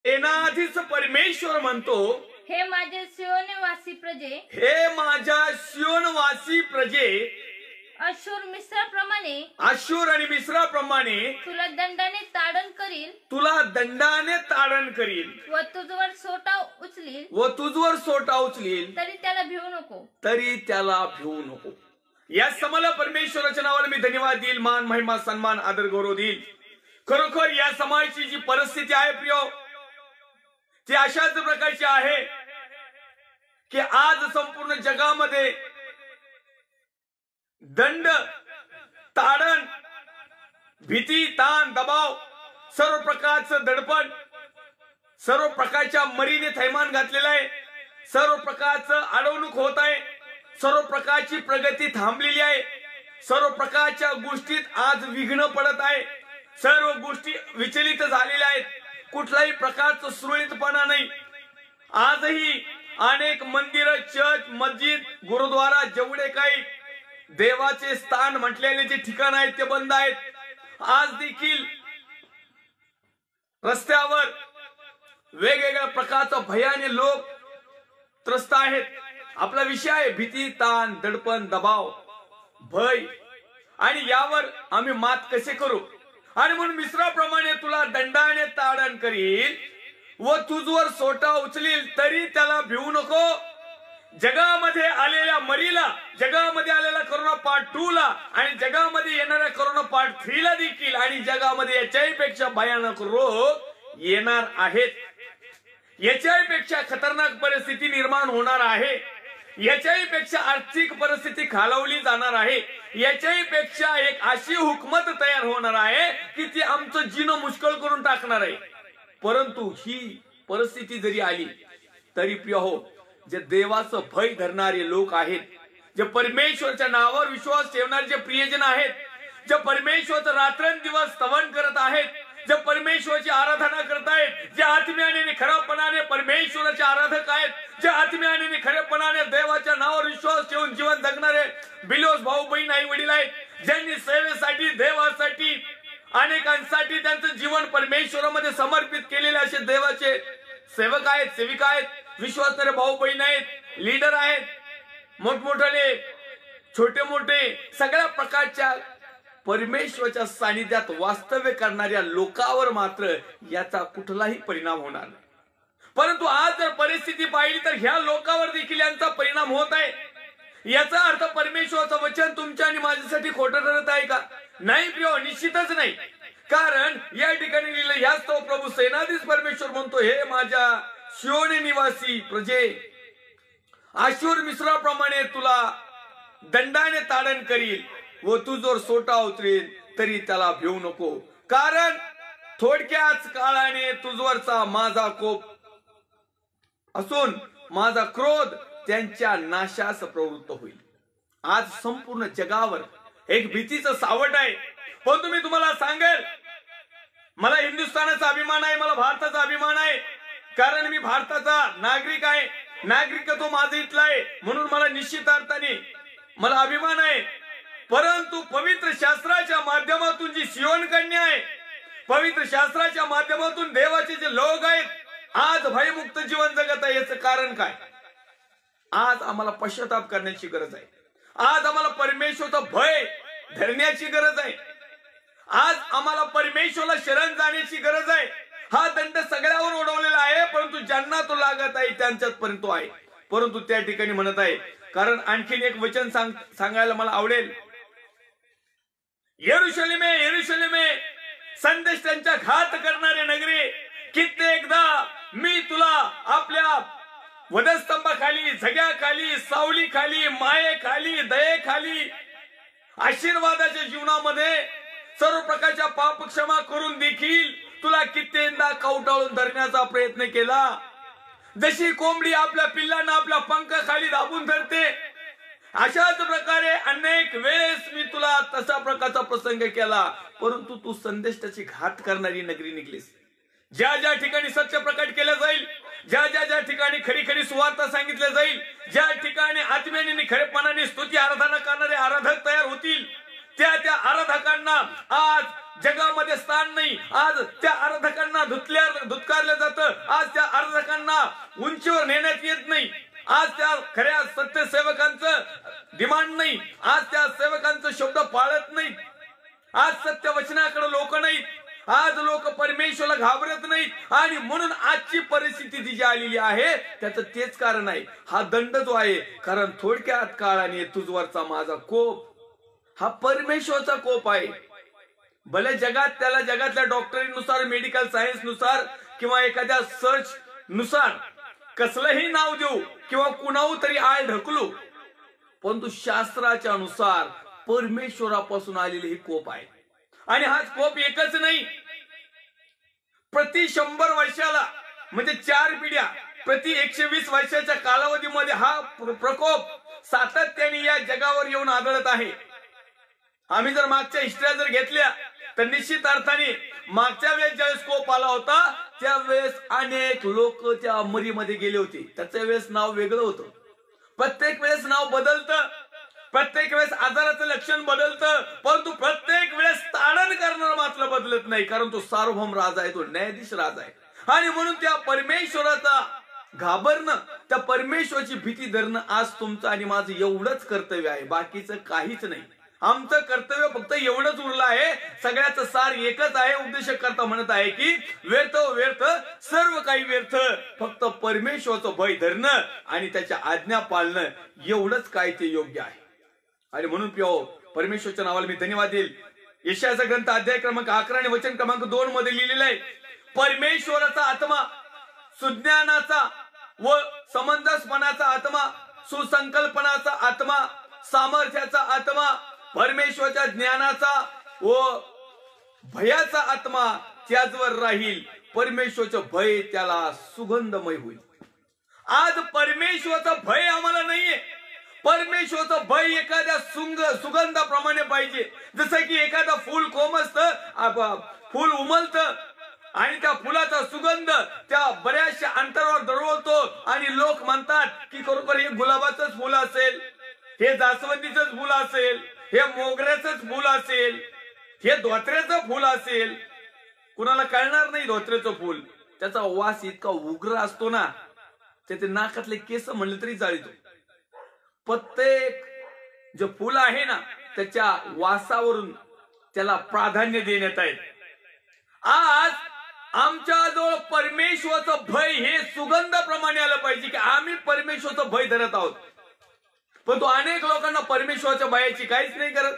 येण्याआधीच परमेश्वर म्हणतो, हे माझे सियोनवासी प्रजे, हे माझ्या सियोनवासी प्रजे, अशूर मिस्राप्रमाणे अशूर आणि मिस्राप्रमाणे तुला दंडाने ताडण करील, तुला दंडाने ताडण करील व तुझवर सोटा उचलील, व तुझवर सोटा उचलील, तरी त्याला भिवू नको. तरी त्याला भिवू नको. या समाला परमेश्वराच्या नावाला मी धन्यवाद देईल, मान महिमा सन्मान आदर गौरव देईल. खरोखर या समाजाची जी परिस्थिती आहे प्रिय, ती अशाच प्रकारची आहे की आज संपूर्ण जगामध्ये दंड, ताडण, भीती, ताण, दबाव, सर्व प्रकारचं दडपण, सर्व प्रकारच्या मरीने थैमान घातलेलं आहे. सर्व प्रकारचं अडवणूक होत आहे. सर्व प्रकारची प्रगती थांबलेली आहे. सर्व प्रकारच्या गोष्टीत आज विघ्न पडत आहे. सर्व गोष्टी विचलित झालेल्या आहेत. कुठल्याही प्रकारचं सुरळीतपणा नाही. आजही अनेक मंदिर, चर्च, मस्जिद, गुरुद्वारा, जेवढे काही देवाचे स्थान म्हटलेले जे ठिकाण आहेत ते बंद आहेत. आज देखील रस्त्यावर वेगवेगळ्या प्रकारचा भयाने लोक त्रस्त आहेत. आपला विषय आहे भीती, ताण, दडपण, दबाव, भय, आणि यावर आम्ही मात कसे करू. आणि म्हणून मिस्राप्रमाणे तुला दंडाने ताडण करील व तुझवर सोटा उचलील, तरी त्याला भिवू नको. जगामध्ये आलेल्या मरीला, जगामध्ये आलेला कोरोना पार्ट 2 ला आणि जगामध्ये येणाऱ्या कोरोना पार्ट 3 ला देखील, आणि जगामध्ये याच्याही पेक्षा भयानक रोग येणार आहेत. याच्याही पेक्षा खतरनाक परिस्थिती निर्माण होणार आहे. याच्याही पेक्षा आर्थिक परिस्थिती खालवली जाणार आहे. याच्याही पेक्षा एक अशी हुकमत तयार होणार आहे की ती आमचं जीणं मुश्किल करून टाकणार आहे. परंतु ही परिस्थिती जरी आली तरी प्रिय हो, जे देवाचं भय धरणारे लोक आहेत, जे परमेश्वरच्या नावावर विश्वास ठेवणारे जे प्रियजन आहेत, जे परमेश्वरचं रात्रंदिवस स्तवन करत आहेत, जे परमेश्वराची आराधना करत आहेत, जे आत्म्याने खरपणाने परमेश्वराचे आराधक आहेत, जे आत्म्याने खरेपणाने देवाच्या नावावर विश्वास ठेवून जीवन जगणारे बिलोस भाऊ बहीण आई वडील आहेत, ज्यांनी सेवेसाठी, देवासाठी, अनेकांसाठी त्यांचं जीवन परमेश्वरामध्ये समर्पित केलेले असे देवाचे सेवक आहेत, सेविका आहेत, विश्वासणारे भाऊ बहीण आहेत, लीडर आहेत, मोठमोठाले, छोटे मोठे, सगळ्या प्रकारच्या परमेश्वराच्या सानिध्यात वास्तव्य करणाऱ्या लोकांवर मात्र याचा कुठलाही परिणाम होणार नाही. परंतु आज जर परिस्थिती पाहिली तर ह्या लोकांवर देखील यांचा परिणाम होत आहे. याचा अर्थ परमेश्वराचं वचन तुमच्या आणि माझ्यासाठी खोटं ठरत आहे का? नाही प्रिय, निश्चितच नाही. कारण या ठिकाणी लिहिलं, ह्याच तो प्रभू सेनाधीश परमेश्वर म्हणतो, हे माझ्या सियोन निवासी प्रजे, आशूर मिस्राप्रमाणे तुला दंडाने ताडण करील व तुझवर सोटा उतरेल, तरी त्याला भिवू नको. कारण थोडक्याच काळाने तुझवरचा माझा कोप असून माझा क्रोध त्यांच्या नाशास प्रवृत्त होईल. आज संपूर्ण जगावर एक भीतीचं सावट आहे. पण तुम्ही तुम्हाला सांगेल, मला हिंदुस्थानाचा अभिमान आहे, मला भारताचा अभिमान आहे, कारण मी भारताचा नागरिक आहे, नागरिकत्व माझं इथलं आहे, म्हणून मला निश्चित अर्थाने मला अभिमान आहे. परंतु पवित्र शास्त्राच्या माध्यमातून जी सियोन कन्या आहे, पवित्र शास्त्राच्या माध्यमातून देवाचे जे लोक आहेत, आज भयमुक्त जीवन जगत आहे. याचं कारण काय? आज आम्हाला पश्चाताप करण्याची गरज आहे. आज आम्हाला परमेश्वराचा भय धरण्याची गरज आहे. आज आम्हाला परमेश्वराला शरण जाण्याची गरज आहे. हा दंड सगळ्यावर उडवलेला आहे, परंतु ज्यांना तो लागत आहे त्यांच्यात पर्यंत आहे. परंतु त्या ठिकाणी म्हणत आहे, कारण आणखीन एक वचन सांगायला मला आवडेल. यरुशलेमे, यरुशलेमे, संदेशांचा घात करणारे नगरी, कित्येकदा मी तुला आपल्या वधस्तंभाखाली, झग्याखाली, सावलीखाली, मायेखाली, दयेखाली, आशीर्वादाच्या जीवनामध्ये सर्व प्रकारच्या पाप क्षमा करून देखील तुला कित्येकदा कवटाळून धरण्याचा प्रयत्न केला. जशी कोंबडी आपल्या पिल्लांना आपल्या पंखाखाली दाबून धरते, अशाच प्रकारे अनेक वेळेस मी तुला तसा प्रकारचा प्रसंग केला, परंतु तू संदेशाची घात करणारी नगरी निघलीस. ज्या ज्या ठिकाणी सत्य प्रकट केलं जाईल, ज्या ज्या ठिकाणी खरी खरी सुवार्ता सांगितलं जाईल, ज्या ठिकाणी आत्म्याने खरेपणाने स्तुती आराधना करणारे आराधक तयार होतील, त्या आराधकांना आज जगामध्ये स्थान नाही. आज त्या आराधकांना धुतकारलं जातं, आज त्या अर्चकांना उंचीवर नेण्यात येत नाही. आज त्या खऱ्या सत्यसेवकांचं डिमांड नाही. आज त्या सेवकांचं शब्द पाळत नाहीत. आज सत्य वचनाकडे लोक नाहीत. आज लोक परमेश्वराला घाबरत नाहीत. आणि म्हणून आजची परिस्थिती जी आलेली आहे त्याचं तेच कारण आहे. हा दंड जो आहे, कारण थोडक्यात काळाने तुझवरचा माझा कोप हा परमेश्वराचा कोप आहे. भले जगात त्याला जगातल्या डॉक्टरीनुसार, मेडिकल सायन्स नुसार किंवा एखाद्या सर्च नुसार कसलंही नाव देऊ किंवा कुणावर तरी आळ ढकलू, परंतु शास्त्राच्या अनुसार परमेश्वरापासून आलेले हे कोप आहे. आणि हाच कोप एकच नाही, प्रति 100 वर्षाला म्हणजे 4 पिढ्या, प्रति 120 वर्षाच्या कालावधीमध्ये हा प्रकोप सातत्याने या जगावर येऊन आदळत आहे. आम्ही जर मागच्या हिस्ट्री जर घेतल्या तर निश्चित अर्थाने मागच्या वेळेस ज्यावेळेस कोप आला होता त्यावेळेस अनेक लोक त्या मरीमध्ये गेले होते. त्याच्या वेळेस नाव वेगळं होतं. प्रत्येक वेळेस नाव बदलतं, प्रत्येक वेळेस आजाराचं लक्षण बदलतं, परंतु प्रत्येक वेळेस ताडण करणारा मात्र बदलत नाही, कारण तो सार्वभौम राजा आहे, तो न्यायाधीश राजा आहे. आणि म्हणून त्या परमेश्वराचा घाबरणं, त्या परमेश्वराची भीती धरणं आज तुमचं आणि माझं एवढंच कर्तव्य आहे, बाकीचं काहीच नाही. आमचं कर्तव्य फक्त एवढंच उरलं आहे. सगळ्याचं सार एकच आहे. उपदेशकर्ता म्हणत आहे की व्यर्थ व्यर्थ सर्व काही व्यर्थ, फक्त परमेश्वराचं भय धरणं आणि त्याच्या आज्ञा पाळणं एवढंच काय ते योग्य आहे. आणि म्हणून प्रिय परमेश्वराच्या नावाला मी धन्यवाद देईल. यशायाचा ग्रंथ अध्याय क्रमांक 11 आणि वचन क्रमांक 2 मध्ये लिहिलेलं आहे, परमेश्वराचा आत्मा, सुज्ञानाचा व समंजसपणाचा आत्मा, सुसंकल्पनाचा आत्मा, सामर्थ्याचा आत्मा, परमेश्वराच्या ज्ञानाचा व भयाचा आत्मा त्याचवर राहील. परमेश्वराचं भय त्याला सुगंधमय होईल. आज परमेश्वराचा भय आम्हाला नाहीये. परमेश्वराचं भय एखाद्या सुगंधाप्रमाणे पाहिजे. जसं की एखादा फूल कोमसतं, फूल उमलतं आणि त्या फुलाचा सुगंध त्या बऱ्याचशा अंतरावर दरवळतो आणि लोक म्हणतात की खरोखर हे गुलाबाचंच फुल असेल, हे जास्वंदीचंच फुल असेल, हे मोगऱ्याचंच फुल असेल, हे धोत्र्याचं फुल असेल. कुणाला कळणार नाही धोत्र्याचं फुल. त्याचा वास इतका उग्र असतो ना, त्याचे नाकातले केस म्हणले तरी जाळीतो. प्रत्येक जे फुल आहे ना त्याच्या वासावरून त्याला प्राधान्य देण्यात आहे. आज आमच्या जवळ परमेश्वराचं भय हे सुगंधाप्रमाणे आलं पाहिजे की आम्ही परमेश्वराचं भय धरत आहोत. पण तो अनेक लोकांना परमेश्वराच्या भयाची काहीच नाही करत.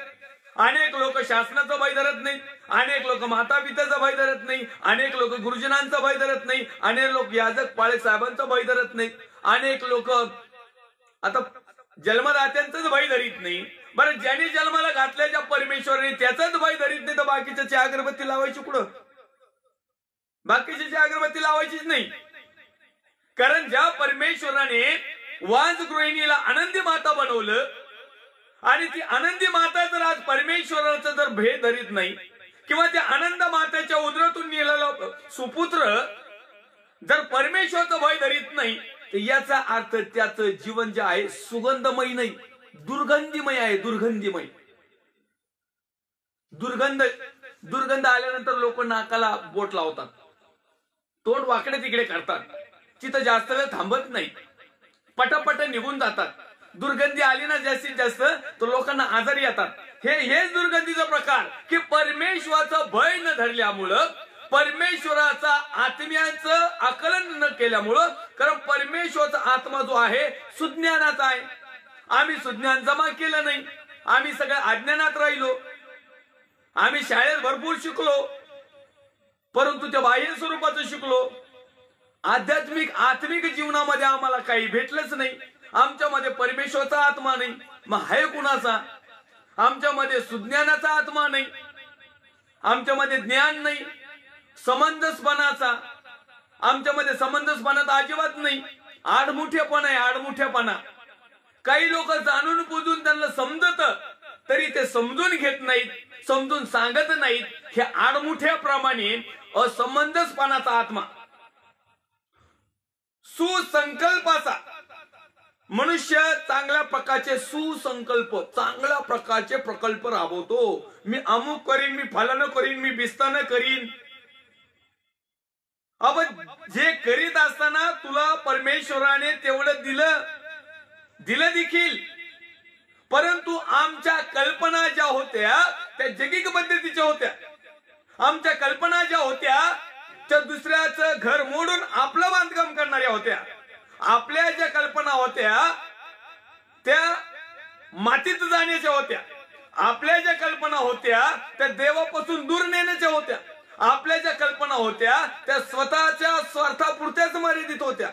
अनेक लोक शासनाचं भय धरत नाही, अनेक लोक माता पित्याचं भय धरत नाही, अनेक लोक गुरुजनांचं भय धरत नाही, अनेक लोक याजक पाळे साहेबांचं भय धरत नाही, अनेक लोक आता जन्मदात्यांचंच भय धरीत नाही. बरं, ज्याने जन्माला घातल्याच्या परमेश्वराने त्याचाच भय धरीत नाही तर बाकीच्या अगरबत्ती लावायची कुठं? बाकीच्या अगरबत्ती लावायचीच नाही. कारण ज्या परमेश्वराने वांज गृहिणीला आनंदी माता बनवलं आणि ती आनंदी माता जर आज परमेश्वराचा जर भेद धरीत नाही किंवा त्या आनंद मातेच्या उदरातून निघालेला सुपुत्र जर परमेश्वराचं भय धरीत नाही तर याचा अर्थ त्याचं जीवन जे आहे सुगंधमय नाही, दुर्गंधीमय आहे. दुर्गंधीमय, दुर्गंध आल्यानंतर लोक नाकाला बोट लावतात, तोंड वाकडे तिकडे करतात, तिथं जास्त वेळ थांबत नाही, पटापट निघून जातात. दुर्गंधी आली ना जास्तीत जास्त तर लोकांना आजारी येतात. हेच दुर्गंधीचा प्रकार की परमेश्वराचं भय न धरल्यामुळं, परमेश्वराचा आत्म्याचं आकलन न केल्यामुळं. कारण परमेश्वराचा आत्मा जो आहे सुज्ञानाचा आहे. आम्ही सुज्ञान जमा केलं नाही, आम्ही सगळ्या अज्ञानात राहिलो. आम्ही शाळेत भरपूर शिकलो परंतु त्या बाह्य स्वरूपाचं शिकलो. आत्मिक जीवनामध्ये आम्हाला काही भेटलंच नाही. आमच्यामध्ये परमेश्वराचा आत्मा नाही, मग आहे कुणाचा? आमच्यामध्ये सुज्ञानाचा आत्मा नाही, आमच्यामध्ये ज्ञान नाही, समंजसपणाचा आमच्यामध्ये समंजसपणा तर अजिबात नाही. आडमुठेपणा आहे, आडमुठेपणा. काही लोक जाणून बुजून त्यांना समजत तरी ते समजून घेत नाहीत, समजून सांगत नाहीत. हे आडमुठ्याप्रमाणे असमंजसपणाचा आत्मा. सुसंकल्पाचा मनुष्य चांगल्या प्रकारचे सुसंकल्प, चांगल्या प्रकारचे प्रकल्प राबवतो. मी अमुक करीन, मी फलानं करीन, मी बिस्तानं करीन. जे करीत असताना तुला परमेश्वराने तेवढं दिलं देखील, परंतु आमच्या कल्पना ज्या होत्या त्या जगिक पद्धतीच्या होत्या. आमच्या कल्पना ज्या होत्या त्या दुसऱ्याचं घर मोडून आपलं बांधकाम करणाऱ्या होत्या. आपल्या ज्या कल्पना होत्या त्या मातीत जाण्याच्या होत्या. आपल्या ज्या कल्पना होत्या त्या देवापासून दूर नेण्याच्या होत्या. आपल्या ज्या कल्पना होत्या त्या स्वतःच्या स्वार्थापुरत्याच मर्यादित होत्या.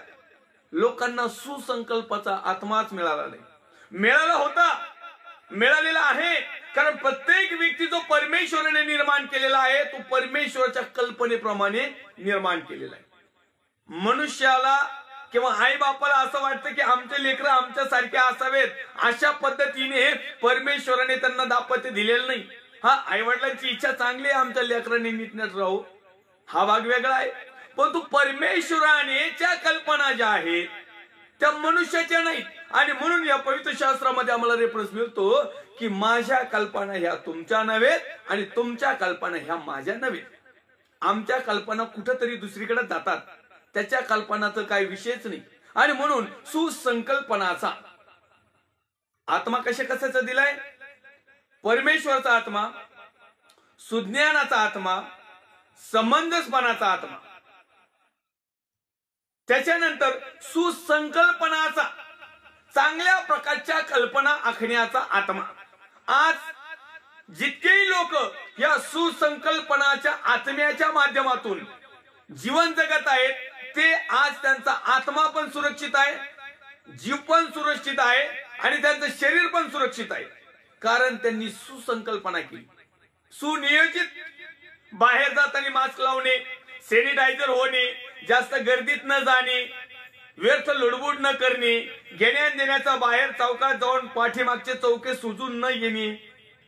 लोकांना सुसंकल्पाचा आत्माच मिळाला नाही. मिळाला होता, मिळालेला आहे, कारण प्रत्येक व्यक्ती जो परमेश्वराने निर्माण केलेला आहे तो परमेश्वराच्या कल्पनेप्रमाणे निर्माण केलेला आहे. मनुष्याला किंवा आई बापाला असं वाटतं की आमचे लेकरं आमच्यासारखे असावेत, अशा पद्धतीने परमेश्वराने त्यांना दाम्पत्य दिलेलं नाही. हा, आई वडिलांची इच्छा चांगली आहे आमच्या लेकरांनी नीटनेट राहू, हा भाग वेगळा आहे. परंतु परमेश्वराने ज्या कल्पना ज्या आहेत त्या मनुष्याच्या नाहीत. आणि म्हणून या पवित्र शास्त्रामध्ये आम्हाला रेफरन्स मिळतो की माझ्या कल्पना ह्या तुमच्या नव्हेत आणि तुमच्या कल्पना ह्या माझ्या नव्हेत. आमच्या कल्पना कुठंतरी दुसरीकडे जातात, त्याच्या कल्पनाचं काही विषयच नाही. आणि म्हणून सुसंकल्पनाचा आत्मा कशाचा दिलाय? परमेश्वराचा आत्मा, सुज्ञानाचा आत्मा, समंजसपणाचा आत्मा, त्याच्यानंतर सुसंकल्पनाचा, चांगल्या प्रकारच्या कल्पना आखण्याचा आत्मा. आज जितकेही लोक या सुसंकल्पनाच्या आत्म्याच्या माध्यमातून जीवन जगत आहेत ते आज त्यांचा आत्मा पण सुरक्षित आहे, जीव पण सुरक्षित आहे आणि त्यांचं शरीर पण सुरक्षित आहे. कारण त्यांनी सुसंकल्पना केली, सुनियोजित बाहेर जाताना मास्क लावणे, सॅनिटायझर होणे, जास्त गर्दीत न जाणे, व्यर्थ लुडबुड न करणे, घेण्या देण्याचा बाहेर चौकात जाऊन पाठीमागचे चौके सुजून न येणे.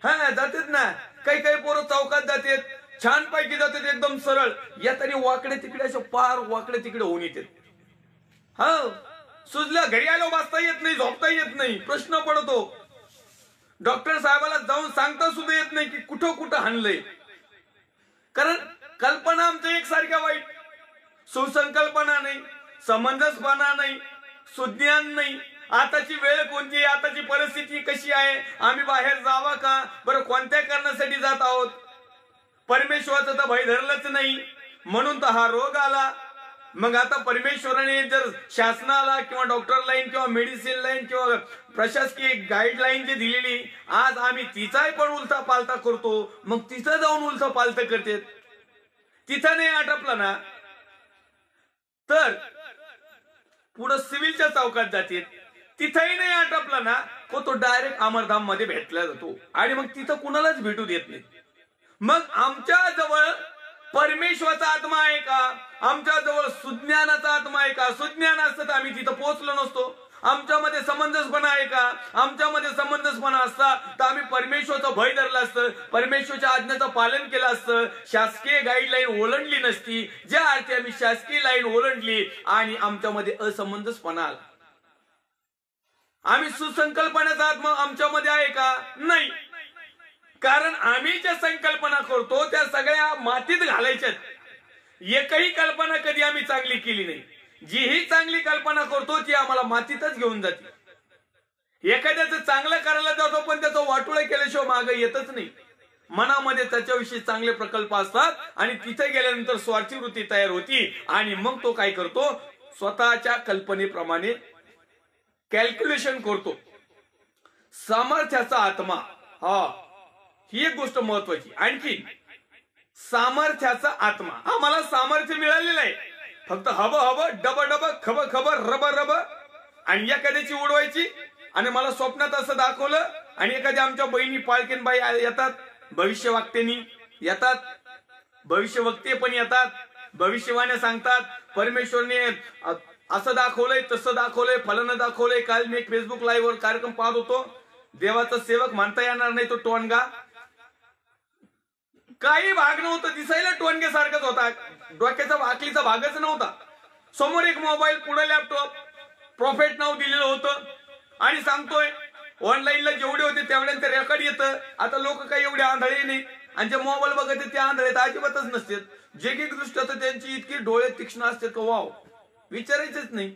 हा, जातात ना काही पोरं चौकात जातात, छान पैकी जातात एकदम सरळ, येताना वाकडे तिकडे असे पार वाकडे तिकडे होऊन येतात. हा, सुजलं, घरी आलो बसता येत नाही, झोपता येत नाही, प्रश्न पडतो. डॉक्टर साहेबाला जाऊन सांगता सुद्धा येत नाही की कुठं हाणलंय. कारण कल्पना आमच्या एकसारख्या वाईट. सुसंकल्पना नाही, समंजसपणा नाही, सुज्ञान नाही. आताची वेळ कोणती आहे, आताची परिस्थिती कशी आहे, आम्ही बाहेर जावा का, बरं कोणत्या कारणासाठी जात आहोत, परमेश्वराचं तर भय धरलंच नाही म्हणून तर हा रोग आला. मग आता परमेश्वराने जर शासनाला किंवा डॉक्टर लाईन किंवा मेडिसिन लाईन किंवा प्रशासकीय गाईडलाईन जी दिलेली, आज आम्ही तिचाही पण उलटा पालता करतो. मग तिथं जाऊन उलटा पालता करते, तिथं नाही आटपला ना तर पुढे सिव्हिलच्या चौकात जाते, तिथंही नाही आटपला ना तो डायरेक्ट अमरधाम मध्ये भेटला जातो आणि मग तिथं कुणालाच भेटू देत नाही. मग आमच्या जवळ परमेश्वराचा आत्मा आहे का, आमच्या जवळ सुज्ञानाचा आत्मा आहे का? सुज्ञान असतं तर आम्ही तिथं पोहोचलो नसतो. आमच्यामध्ये समंजसपणा आहे का? आमच्यामध्ये समंजसपणा असता तर आम्ही परमेश्वराचं भय धरलं असतं, परमेश्वराच्या आज्ञेचं पालन केलं असतं, शासकीय गाईडलाईन ओलांडली नसती. ज्या अर्थी आम्ही शासकीय लाईन ओलांडली आणि आमच्यामध्ये असमंजसपणा आला. आम्ही सुसंकल्पनेचा आत्मा आमच्यामध्ये आहे का? नाही. कारण आम्ही ज्या संकल्पना करतो त्या सगळ्या मातीत घालायच्यात. एकही कल्पना कधी आम्ही चांगली केली नाही. जीही चांगली कल्पना करतो ती आम्हाला मातीतच घेऊन जाते. एखाद्याचं चांगलं करायला जातो पण त्याचं वाटोळं केल्याशिवाय मागे येतच नाही. मनामध्ये त्याच्याविषयी चांगले प्रकल्प असतात आणि तिथे गेल्यानंतर स्वार्थी वृत्ती तयार होती आणि मग तो काय करतो, स्वतःच्या कल्पनेप्रमाणे कॅल्क्युलेशन करतो. सामर्थ्याचा आत्मा, हा ही एक गोष्ट महत्वाची. आणखी सामर्थ्याचा आत्मा, आम्हाला सामर्थ्य मिळालेलं आहे, फक्त हवं डब खब रब आणि एखाद्याची उडवायची. आणि मला स्वप्नात असं दाखवलं आणि एखाद्या आमच्या बहिणी पाळकेनबाई येतात, भविष्यवक्त्यांनी येतात, भविष्यवक्ते पण येतात, भविष्यवाण्या सांगतात, परमेश्वरने असं दाखवलंय, तसं दाखवलंय, फलानं दाखवलंय. काल मी एक फेसबुक लाईव्ह वर कार्यक्रम पाहत होतो. देवाचा सेवक म्हणता येणार नाही तो टोनगा, काही भाग नव्हतं, दिसायला टोनगे सारखाच होता, डोक्याचा आखलीचा भागच नव्हता. समोर एक मोबाईल, पुढे लॅपटॉप, प्रॉफिट नाव दिलेलं होतं आणि सांगतोय ऑनलाईनला जेवढे होते तेवढ्यांचं रेकॉर्ड येतं. आता लोक काही एवढे आंधळे नाही आणि जे मोबाईल बघत ते आंधळे तर अजिबातच नसतात. जैगिक दृष्ट्या तर त्यांची इतकी डोळे तीक्ष्ण असते का वाव, विचारायचंच नाही.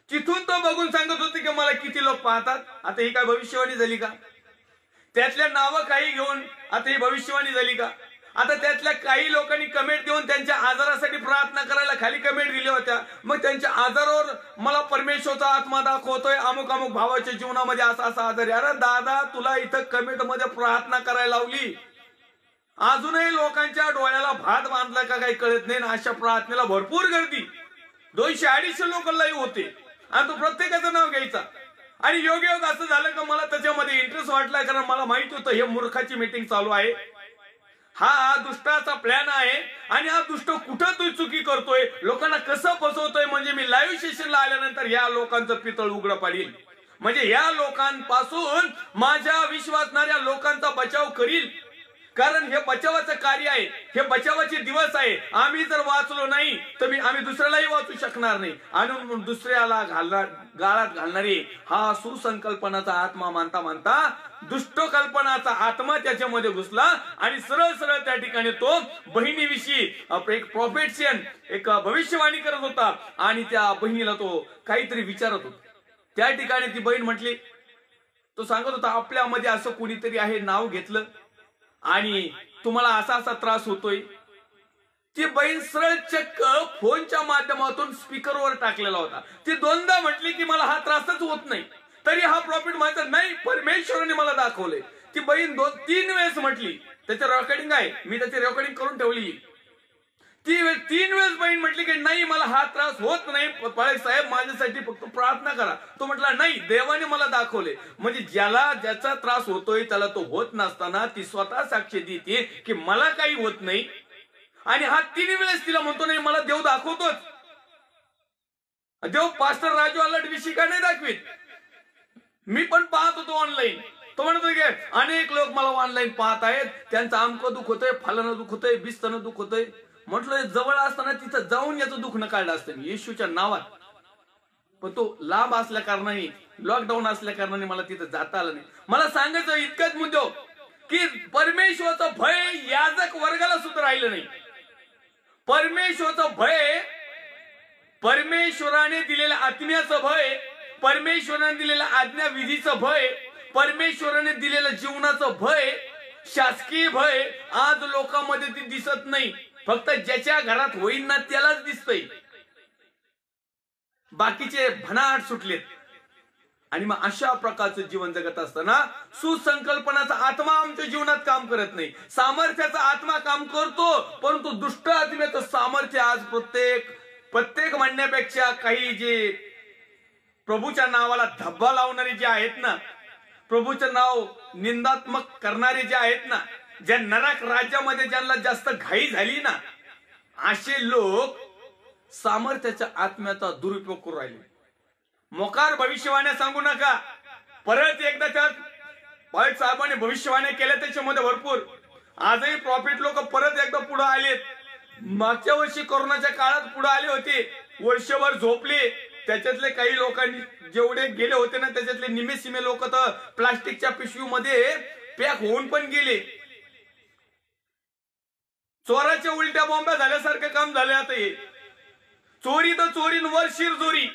तिथून तो बघून सांगत होते की मला किती लोक पाहतात. आता ही काय भविष्यवाणी झाली का? त्यातल्या नावं काही घेऊन आता ही भविष्यवाणी झाली का? आता त्यातल्या काही लोकांनी कमेंट देऊन त्यांच्या आजारासाठी प्रार्थना करायला खाली कमेंट दिल्या होत्या. मग त्यांच्या आजारावर मला परमेश्वरचा आत्मा दाखवतोय, अमुक अमुक भावाच्या जीवनामध्ये असा असा आजार आहे. अरे दादा, तुला इथं कमेंट मध्ये प्रार्थना करायला लावली, अजूनही लोकांच्या डोळ्याला भात बांधला का काही कळत नाही. अशा प्रार्थनेला भरपूर गर्दी, 200-250 लोक लाईव्ह होते आणि तो प्रत्येकाचं नाव घ्यायचा. आणि योग असं झालं का मला त्याच्यामध्ये इंटरेस्ट वाटला, कारण मला माहित होतं हे मूर्खाची मीटिंग चालू आहे, हा दुष्टाचा प्लॅन आहे आणि हा दुष्ट कुठं तू चुकी करतोय, लोकांना कसं फसवतोय. म्हणजे मी लाईव्ह सेशनला आल्यानंतर या लोकांचं पितळ उघडं पाडील, म्हणजे या लोकांपासून माझ्या विश्वासणाऱ्या लोकांचा बचाव करील. कारण हे बचावाचं कार्य आहे, हे बचावाचे दिवस आहे. आम्ही जर वाचलो नाही तर आम्ही दुसऱ्यालाही वाचू शकणार नाही. आणि दुसऱ्याला गाळात घालणारे हा सुसंकल्पनाचा आत्मा मानता मानता दुष्ट कल्पनाचा आत्मा त्याच्यामध्ये घुसला आणि सरळ सरळ त्या ठिकाणी तो बहिणीविषयी एक प्रोफेशियन, एक भविष्यवाणी करत होता. आणि त्या बहिणीला तो काहीतरी विचारत होता. त्या ठिकाणी ती बहीण म्हटली, तो सांगत होता आपल्यामध्ये असं कोणीतरी आहे, नाव घेतलं आणि तुम्हाला असा असा त्रास होतोय. ती बहीण सरळ चक्क फोनच्या माध्यमातून स्पीकरवर टाकलेला होता. ती दोनदा म्हटली की मला हा त्रासच होत नाही, तरी हा प्रॉफिट माझा नाही, परमेश्वराने मला दाखवलंय. ती बहीण 2-3 वेळेस म्हटली, त्याचं रेकॉर्डिंग आहे, मी त्याची रेकॉर्डिंग करून ठेवली. ती 3 वेळेस बहीण म्हटली की नाही मला हा त्रास होत नाही, पाळक साहेब माझ्यासाठी फक्त प्रार्थना करा. तो म्हटला नाही, देवाने मला दाखवले. म्हणजे ज्याचा त्रास होतोय त्याला तो होत नसताना ती स्वतः साक्ष देते की मला काही होत नाही. आणि हा 3 वेळेस तिला म्हणतो नाही मला देव दाखवतोच. देव पास्टर राजू अलट विषयी का नाही दाखवीत? मी पण पाहत होतो ऑनलाईन. तो म्हणतो की अनेक लोक मला ऑनलाईन पाहत आहेत, त्यांचं अमकं दुःख होतंय, फलानं दुःख होतंय, बिस्तनं दुःख होतंय. म्हटलं जवळ असताना तिथं जाऊन याचं दुःख न काढलं असतं येशूच्या नावात. पण तो लांब असल्या कारणाने, लॉकडाऊन असल्या कारणाने मला तिथं जाता आलं नाही. मला सांगायचं इतकंच मुद्दे की परमेश्वराचं भय याजक वर्गाला सुद्धा राहिलं नाही. परमेश्वराचं भय, परमेश्वराने दिलेल्या आत्म्याचं भय, परमेश्वराने दिलेल्या आज्ञा विधीचं भय, परमेश्वराने दिलेलं जीवनाचं भय, शासकीय भय आज लोकांमध्ये ती दिसत नाही. फक्त ज्याच्या घरात होईन ना त्यालाच दिसतंय, बाकीचे भनाट सुटलेत. आणि मग अशा प्रकारचं जीवन जगत असताना सुसंकल्पनाचा आत्मा आमच्या जीवनात काम करत नाही. सामर्थ्याचा आत्मा काम करतो, परंतु दुष्ट आत्म्याचं सामर्थ्य आज प्रत्येक म्हणण्यापेक्षा काही जे प्रभूच्या नावाला धब्बा लावणारे जे आहेत ना, प्रभूचं नाव निंदात्मक करणारे जे आहेत ना, ज्या नरक राज्यामध्ये ज्यांना जास्त घाई झाली ना, असे लोक सामर्थ्याच्या आत्म्याचा दुरुपयोग करू राहिले. मोकार भविष्यवाण्या सांगू नका. परत एकदा त्यात पाळक साहेबांनी भविष्यवाण्या केल्या त्याच्यामध्ये भरपूर. आजही प्रॉफिट लोक परत एकदा पुढे आलेत. मागच्या वर्षी कोरोनाच्या काळात पुढे आले होते, वर्षभर झोपले. त्याच्यातले काही लोकांनी जेवढे गेले होते ना, त्याच्यातले निमे सिमे लोक तर प्लास्टिकच्या पिशवीमध्ये पॅक होऊन पण गेले. चोराच्या उलट्या बॉम्ब्या झाल्यासारखं काम झालं. आता हे चोरी तर चोरींवर शिरजोरी.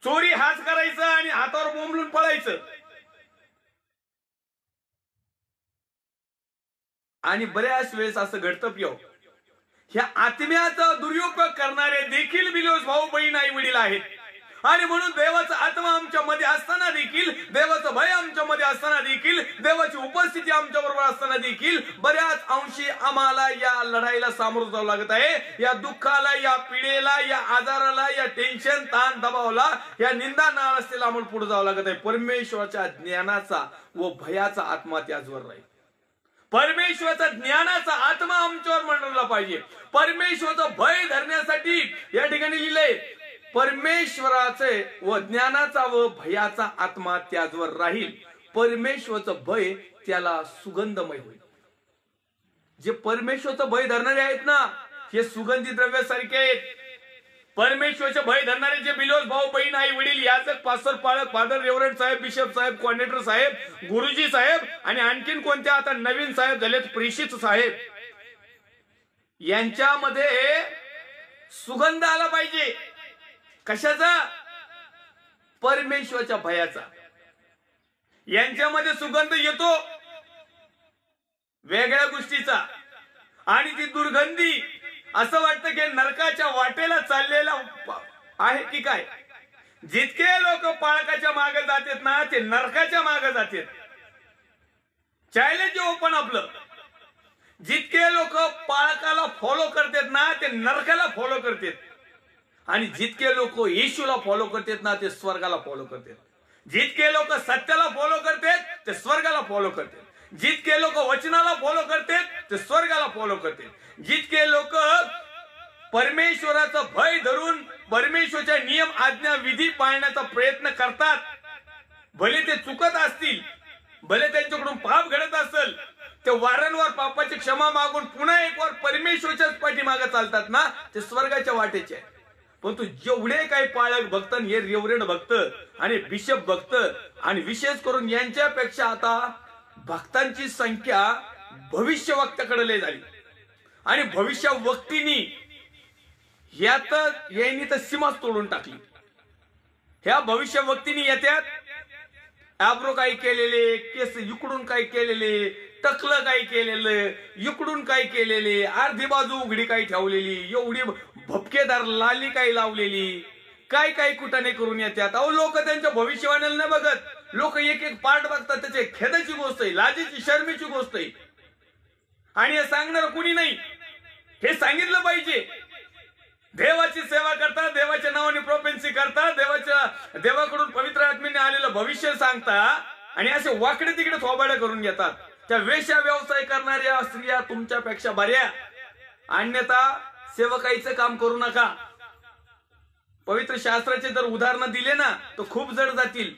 चोरी हाच करायचं आणि हातावर बोंबलून पळायचं. आणि बऱ्याच वेळेस असं घडतं पियो, ह्या आत्म्याचा दुरुपयोग करणारे देखील बिलोस भाऊ बहीण आई वडील आहेत. आणि म्हणून देवाचा आत्मा आमच्या मध्ये असताना देखील, देवाचं भय आमच्या मध्ये असताना देखील, देवाची उपस्थिती आमच्या बरोबर असताना देखील बऱ्याच अंशी आम्हाला या लढाईला सामोरं जावं लागत आहे. या दुःखाला, या पिढेला, या आजाराला, या टेन्शन ताण दबावला, या निंदा नाराजतेला आम्हाला पुढे जावं लागत आहे. परमेश्वराच्या ज्ञानाचा व भयाचा आत्मा त्याचवर राहील. परमेश्वराचा ज्ञानाचा आत्मा आमच्यावर मंडळला पाहिजे. परमेश्वराचं भय धरण्यासाठी या ठिकाणी लिहिलंय, परमेश्वराचे व ज्ञानाचा व भयाचा आत्मा त्याचवर राहील. परमेश्वराचं भय त्याला सुगंधमय होईल. जे परमेश्वराचं भय धरणारे आहेत ना, हे सुगंधी द्रव्यासारखे आहेत. परमेश्वराचे भय धरणारे जे बिलोस भाऊ बहीण आई वडील, याचक, पास्टर, पाळक, फादर, रेव्हरंड साहेब, बिशप साहेब, कॉर्डिनेटर साहेब, गुरुजी साहेब आणि आणखीन कोणत्या आता नवीन साहेब झालेत, प्रेषित साहेब, यांच्यामध्ये सुगंध आला पाहिजे. कशाचा? परमेश्वराच्या भयाचा. यांच्यामध्ये सुगंध येतो वेगळ्या गोष्टीचा, आणि ती दुर्गंधी असं वाटतं की नरकाच्या वाटेला चाललेला आहे की काय. जितके लोक पाळकाच्या मागे जातात ना ते नरकाच्या मागे जातात. चॅलेंज ओपन आपलं. जितके लोक पाळकाला फॉलो करतात ना ते नरकाला फॉलो करतात, आणि जितके लोक येशूला फॉलो करतात ना ते स्वर्गाला फॉलो करतात. जितके लोक सत्याला फॉलो करतात ते स्वर्गाला फॉलो करतात. जितके लोक वचनाला फॉलो करतात ते स्वर्गाला फॉलो करतात. जितके लोक परमेश्वराचं भय धरून परमेश्वराच्या नियम आज्ञा विधी पाळण्याचा प्रयत्न करतात, भले ते चुकत असतील, भले त्यांच्याकडून पाप घडत असेल, ते वारंवार पापाची क्षमा मागून पुन्हा एक वार परमेश्वराच्याच पाठीमागे चालतात ना ते स्वर्गाच्या वाटेचे आहे. परंतु जेवढे काही पाळक भक्त, हे रेवरेड भक्त आणि बिशप भक्त, आणि विशेष करून यांच्यापेक्षा आता भक्तांची संख्या भविष्यवक्त्याकडे लय झाली. आणि भविष्यवक्तींनी यांनी तर सीमाच तोडून टाकली. ह्या भविष्यवक्तींनी येतात, आब्रो काय केलेले, केस इकडून काय केलेले, टकलं काय केलेलं, इकडून काय केलेले, अर्धी बाजू उघडी काय ठेवलेली, एवढी भपकेदार लाली काय लावलेली, काय काय कुटाने करून येतात. अहो लोक त्यांच्या भविष्यवाणीला नाही बघत, लोक एक एक पार्ट बघतात. त्याचे खेदाची गोष्ट आहे, लाजेची शर्मेची गोष्ट आहे. आणि हे सांगणार कुणी नाही. हे सांगितलं पाहिजे. देवाची सेवा करता, देवाच्या नावाने प्रोफेन्सी करता, देवाकडून पवित्र आत्म्याने आलेलं भविष्य सांगता, आणि असे वाकडे तिकडे थोबाडे करून घेतात. त्या वेश्या व्यवसाय करणाऱ्या स्त्रिया तुमच्यापेक्षा बऱ्या. अन्यथा सेवकाईचं काम करू नका. पवित्र शास्त्राचे जर उदाहरण दिले ना तर खूप जड जातील.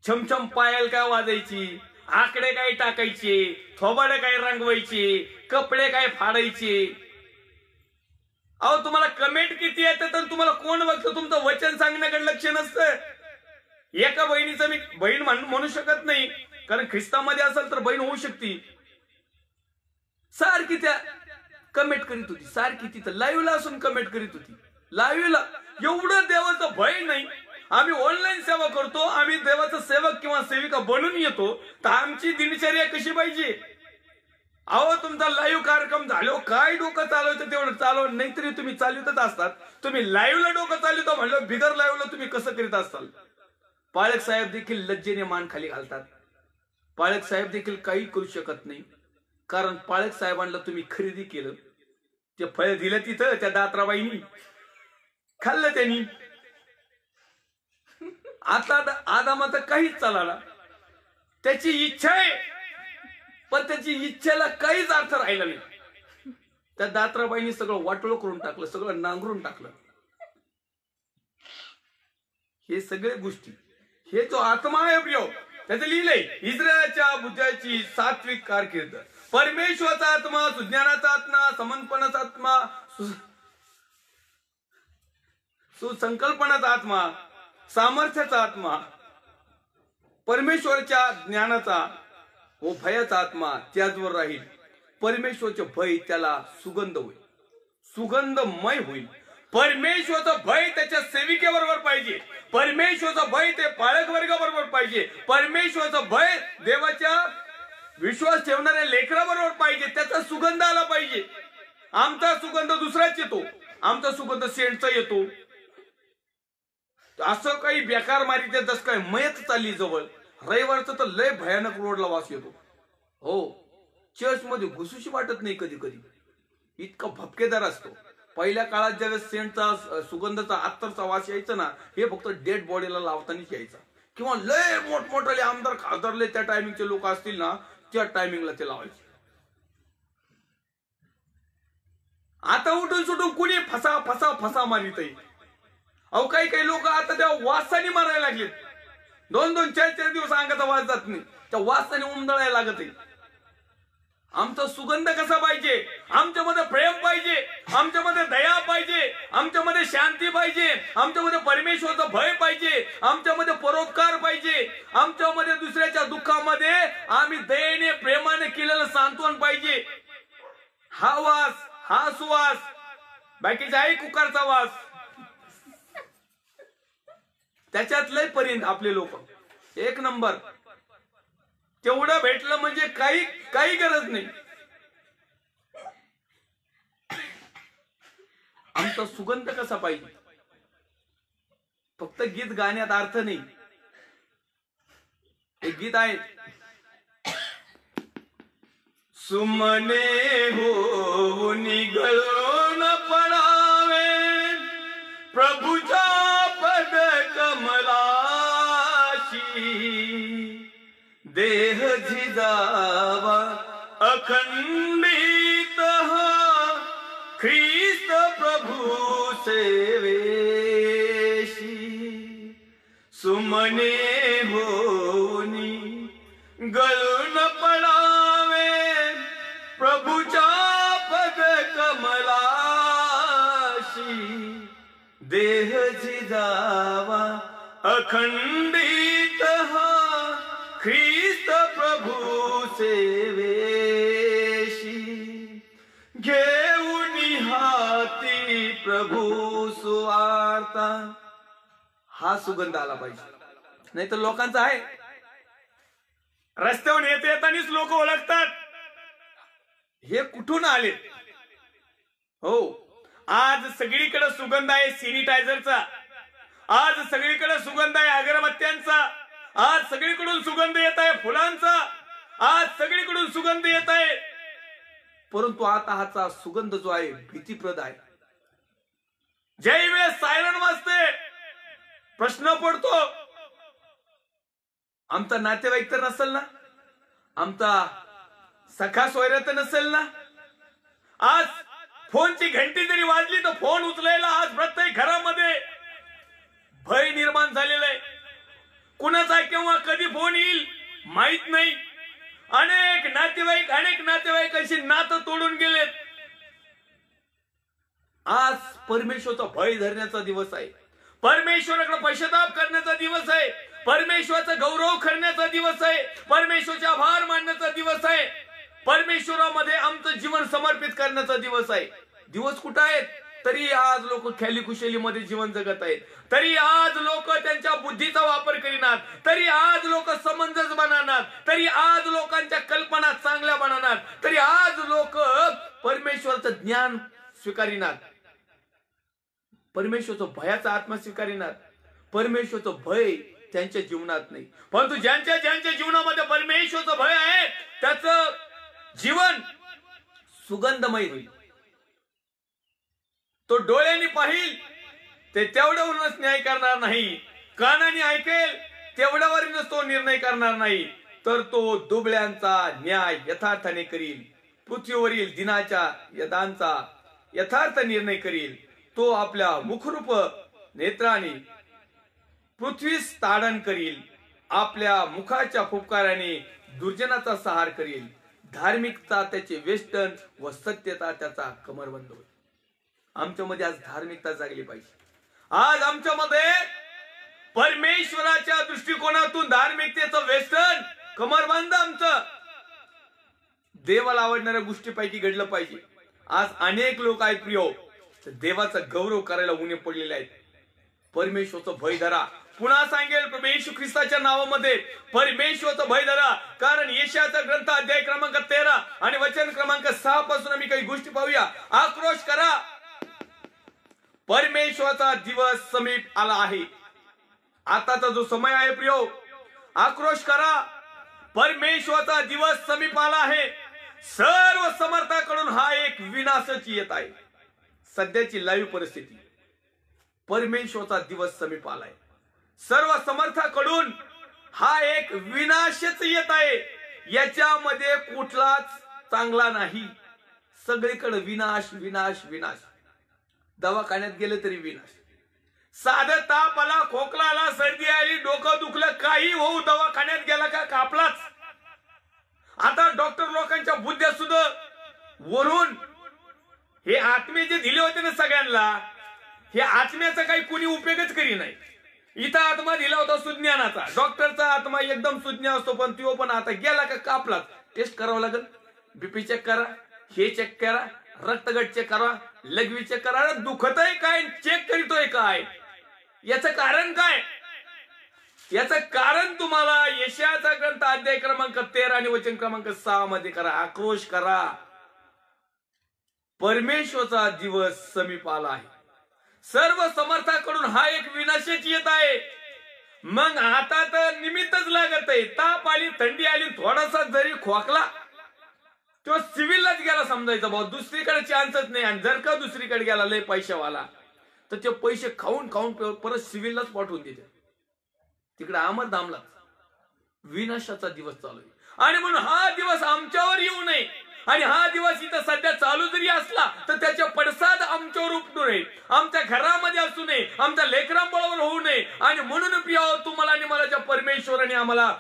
छमछम पायल काय वाजायची, आकडे काय टाकायचे, थोबाडे काय रंगवायचे, कपडे काय फाडायचे. अहो तुम्हाला कमेंट किती येतं तर तुम्हाला कोण बघतं? तुमचं वचन सांगण्याकडे लक्ष नसतं. एका बहिणीचं मी बहीण म्हणू शकत नाही, कारण ख्रिस्तामध्ये असेल तर बहीण होऊ शकते. सारखी त्या कमेंट करीत होती, सारखी तिथं लाईव्हला असून कमेंट करीत होती. लाईव्हला एवढं देवाचं भय नाही. आम्ही ऑनलाईन सेवा करतो, आम्ही देवाचा सेवक किंवा सेविका बनून येतो, तर आमची दिनचर्या कशी पाहिजे? अहो तुमचा लाईव्ह कार्यक्रम झालो, काय डोकं चालवतं तेवढं चालव, नाहीतरी तुम्ही चालवतच असतात. तुम्ही लाईव्हला डोकं चालवतो म्हणलं, बिगर लाईव्हला तुम्ही कसं करीत असाल? पाळक साहेब देखील लज्जेने मान खाली घालतात. पाळक साहेब देखील काही करू शकत नाही, कारण पाळक साहेबांना तुम्ही खरेदी केलं. ते फळ दिलं तिथं त्या दात्राबाईंनी, खाल्लं त्यांनी. आता आदामात काहीच चालला. त्याची इच्छा आहे, पण त्याची इच्छेला काहीच अर्थ राहिला नाही. त्या दात्राबाईंनी सगळं वाटोळ करून टाकलं, सगळं नांगरून टाकलं. हे सगळे गोष्टी, हे जो आत्मा आहे प्रिय, त्याचं लिहिलंय इस्रायलच्या बुद्धाची सात्विक कारकीर्द. परमेश्वराचा आत्मा, सुज्ञानाचा आत्मा, समर्पणाचा आत्मा, सुसंकल्पनाचा आत्मा, सामर्थ्याचा आत्मा, परमेश्वराच्या ज्ञानाचा व भयाचा आत्मा त्याचवर राहील. परमेश्वराचे भय त्याला सुगंध होईल, सुगंधमय होईल. परमेश्वराचं भय त्याच्या सेविकेबरोबर पाहिजे. परमेश्वराचं भय ते पाळक वर्गाबरोबर पाहिजे. परमेश्वराचं भय देवाच्या विश्वास ठेवणाऱ्या लेकराबरोबर पाहिजे. त्याचा सुगंध आला पाहिजे. आमचा सुगंध दुसराच येतो, आमचा सुगंध सेंटचा येतो. असं काही बेकार मारी ते जस काय मयत चालली जवळ. रविवारचं तर लय भयानक रोडला वास येतो. हो, चर्च मध्ये घुसूशी वाटत नाही कधी कधी, इतका भपकेदार असतो. पहिल्या काळात ज्यावेळेस सेंटचा सुगंधाचा अत्तरचा वास यायचा ना, हे फक्त डेड बॉडीला लावतानाच यायचा, किंवा लय मोठमोठाले आमदार खासदारले त्या टायमिंगचे लोक असतील ना, त्या टायमिंगला ते लावायचे. आता उठून सुटून कुणी फसा फसा फसा मारित. अहो काही काही लोक आता त्या वासाने मारायला लागलेत. 2-2, 4-4 दिवस अंगाचा वास जात नाही, त्या वासाने उमदळायला लागत आहे. आमचा सुगंध कसा पाहिजे? आमच्यामध्ये प्रेम पाहिजे, आमच्यामध्ये दया पाहिजे, आमच्यामध्ये शांती पाहिजे, आमच्यामध्ये परमेश्वराचा भय पाहिजे, आमच्यामध्ये परोपकार पाहिजे, आमच्यामध्ये दुसऱ्याच्या दुःखामध्ये आम्ही दयेने प्रेमाने केलेलं सांत्वन पाहिजे. हा वास, हा सुवास, बाकीचा आहे कुकारचा वास. त्याच्यात लय पर्यंत आपले लोक एक नंबर. तेवढं भेटलं म्हणजे काही गरज नाही. आमचा सुगंध कसा पाहिजे, फक्त गीत गाण्यात अर्थ नाही. एक गीत आहे, सुमने हो निगळून पडावे प्रभूच्या पद कमलाशी, देह झिजावा अखंडित हा ख्रिस्त प्रभू सेवेशी. सुमने होनी गळून पडावे प्रभूच्या पद कमलाशी, देह झिजावा अखंडित हा ख्रिस्त प्रभू सेवेशी. घेऊन हाती प्रभू सुवार्ता. हा सुगंध आला पाहिजे. नाही तर लोकांचा आहे, रस्त्यावर येता येतानीच लोक ओळखतात हे कुठून आले. हो, आज सगळीकडे सुगंध आहे सॅनिटायझरचा, आज सगळीकडे सुगंध आहे अगरबत्त्यांचा, आज सगळीकडून सुगंध येत आहे फुलांचा, आज सगळीकडून सुगंध येत आहे. परंतु आता हाचा सुगंध जो आहे भीतीप्रद आहे. ज्याही वेळेस सायरन वाजते प्रश्न पडतो, आमचा नातेवाईक तर नसेल ना, आमचा सखा सोयरा तर नसेल ना. आज फोनची घंटी जरी वाजली तर फोन उचलायला आज प्रत्येक घरामध्ये भय निर्माण झालेलं आहे. कुणाचा केव्हा कधी फोन येईल माहित नाही. अनेक नातेवाईकांशी नातं तोडून गेलेत. आज परमेश्वराचा भय धरण्याचा दिवस आहे, परमेश्वराकडे पश्चाताप करण्याचा दिवस आहे, परमेश्वराचा गौरव करण्याचा दिवस आहे, परमेश्वराचे आभार मानण्याचा दिवस आहे, परमेश्वरामध्ये आमचं जीवन समर्पित करण्याचा दिवस आहे. दिवस कुठं आहेत? तरी आज लोक ख्याली खुशालीमध्ये जीवन जगत आहेत, तरी आज लोक त्यांच्या बुद्धीचा वापर करीनात, तरी आज लोक समंजस बनवणार, तरी आज लोकांच्या कल्पना चांगल्या बनवणार, तरी आज लोक परमेश्वराचं ज्ञान स्वीकारिनात, परमेश्वराचं भयाचा आत्मा स्वीकारिनात. परमेश्वराचं भय त्यांच्या जीवनात नाही. परंतु ज्यांच्या जीवनामध्ये परमेश्वराचं भय आहे त्याचं जीवन सुगंधमय होईल. तो डोळ्यांनी पाहिल ते तेवढ्यावरूनच न्याय करणार नाही, कानाने ऐकेल तेवढ्यावरूनच तो निर्णय करणार नाही, तर तो दुबळ्यांचा न्याय यथार्थाने करील, पृथ्वीवरील दिनाच्या यदांचा यथार्थ निर्णय करील. तो आपल्या मुखरूप नेत्राने पृथ्वीस ताडण करील, आपल्या मुखाच्या फुफकाराने दुर्जनाचा सहार करील. धार्मिकता त्याचे वेष्टन व सत्यता त्याचा कमरबंद होईल. आमच्यामध्ये आज धार्मिकता जागली पाहिजे. आज आमच्यामध्ये परमेश्वराच्या दृष्टिकोनातून धार्मिकतेचं वेष्टन कमरबंद आमचं देवाला आवडणाऱ्या गोष्टीपैकी घडलं पाहिजे. आज अनेक लोक आहेत प्रियो, देवाचा गौरव करायला उणे पडलेले आहेत. परमेश्वराचं भय धरा. पुन्हा सांगेल येशू ख्रिस्ताच्या नावामध्ये परमेश्वराचं भय धरा. कारण यशाचा ग्रंथ अध्याय क्रमांक 13 आणि वचन क्रमांक 6 पासून आम्ही काही गोष्टी पाहूया. आक्रोश करा, परमेश्वराचा दिवस समीप आला आहे. आताचा जो समय आहे प्रियो, आक्रोश करा, परमेश्वराचा दिवस समीप आला आहे. सर्व समर्थाकडून हा एक विनाशच येत आहे. सध्याची लाईव्ह परिस्थिती, परमेश्वराचा दिवस समीप आलाय. सर्व समर्थाकडून हा एक विनाशच येत आहे. याच्यामध्ये कुठलाच चांगला नाही. सगळीकडे विनाश विनाश विनाश. दवाखान्यात गेले तरी विनाश. साधं ताप आला, खोकला आला, सर्दी आली, डोकं दुखलं, काही होऊ दवाखान्यात गेला का कापलाच. आता डॉक्टर लोकांच्या बुद्ध्या सुद्धा वरून हे आत्मे जे दिले होते ना सगळ्यांना, हे आत्म्याचा काही कुणी उपयोगच करी नाही. इथं आत्मा दिला होता सुज्ञानाचा, डॉक्टरचा आत्मा एकदम सुज्ञ असतो, पण तो पण आता गेला का कापलाच. टेस्ट करावं लागेल, बीपी चेक करा, हे चेक करा, रक्तगट चेक करा, लघवी चेक करा, दुखतय काय, चेक करीतोय काय, याचं कारण काय? याचं कारण तुम्हाला यशाचा ग्रंथ अध्याय क्रमांक 13 आणि वचन क्रमांक 6 मध्ये करा. आक्रोश करा. परमेश्वरचा दिवस समीप आला आहे. सर्व समर्थाकडून हा एक विनाशच येत आहे. मग आता तर निमित्तच लागत आहे. ताप आली, थंडी आली, थोडासा जरी खोकला तो सिव्हिललाच गेला समजायचा भाऊ, दुसरीकडे चान्सच नाही. आणि जर का दुसरीकडे गेला लय पैशावाला तर ते पैसे खाऊन खाऊन परत सिव्हिललाच पाठवून देते. तिकडे अमरधामला विनाशाचा दिवस चालू आहे. आणि म्हणून हा दिवस आमच्यावर येऊ नये, आणि हा दिवस इथं सध्या चालू जरी असला तर त्याचे पडसाद आमच्यावर उपटू नये, आमच्या घरामध्ये असू नये, आमच्या लेकरांबरोबर होऊ नये. आणि म्हणून प्रिय तुम्हाला आणि मला ज्या परमेश्वराने आम्हाला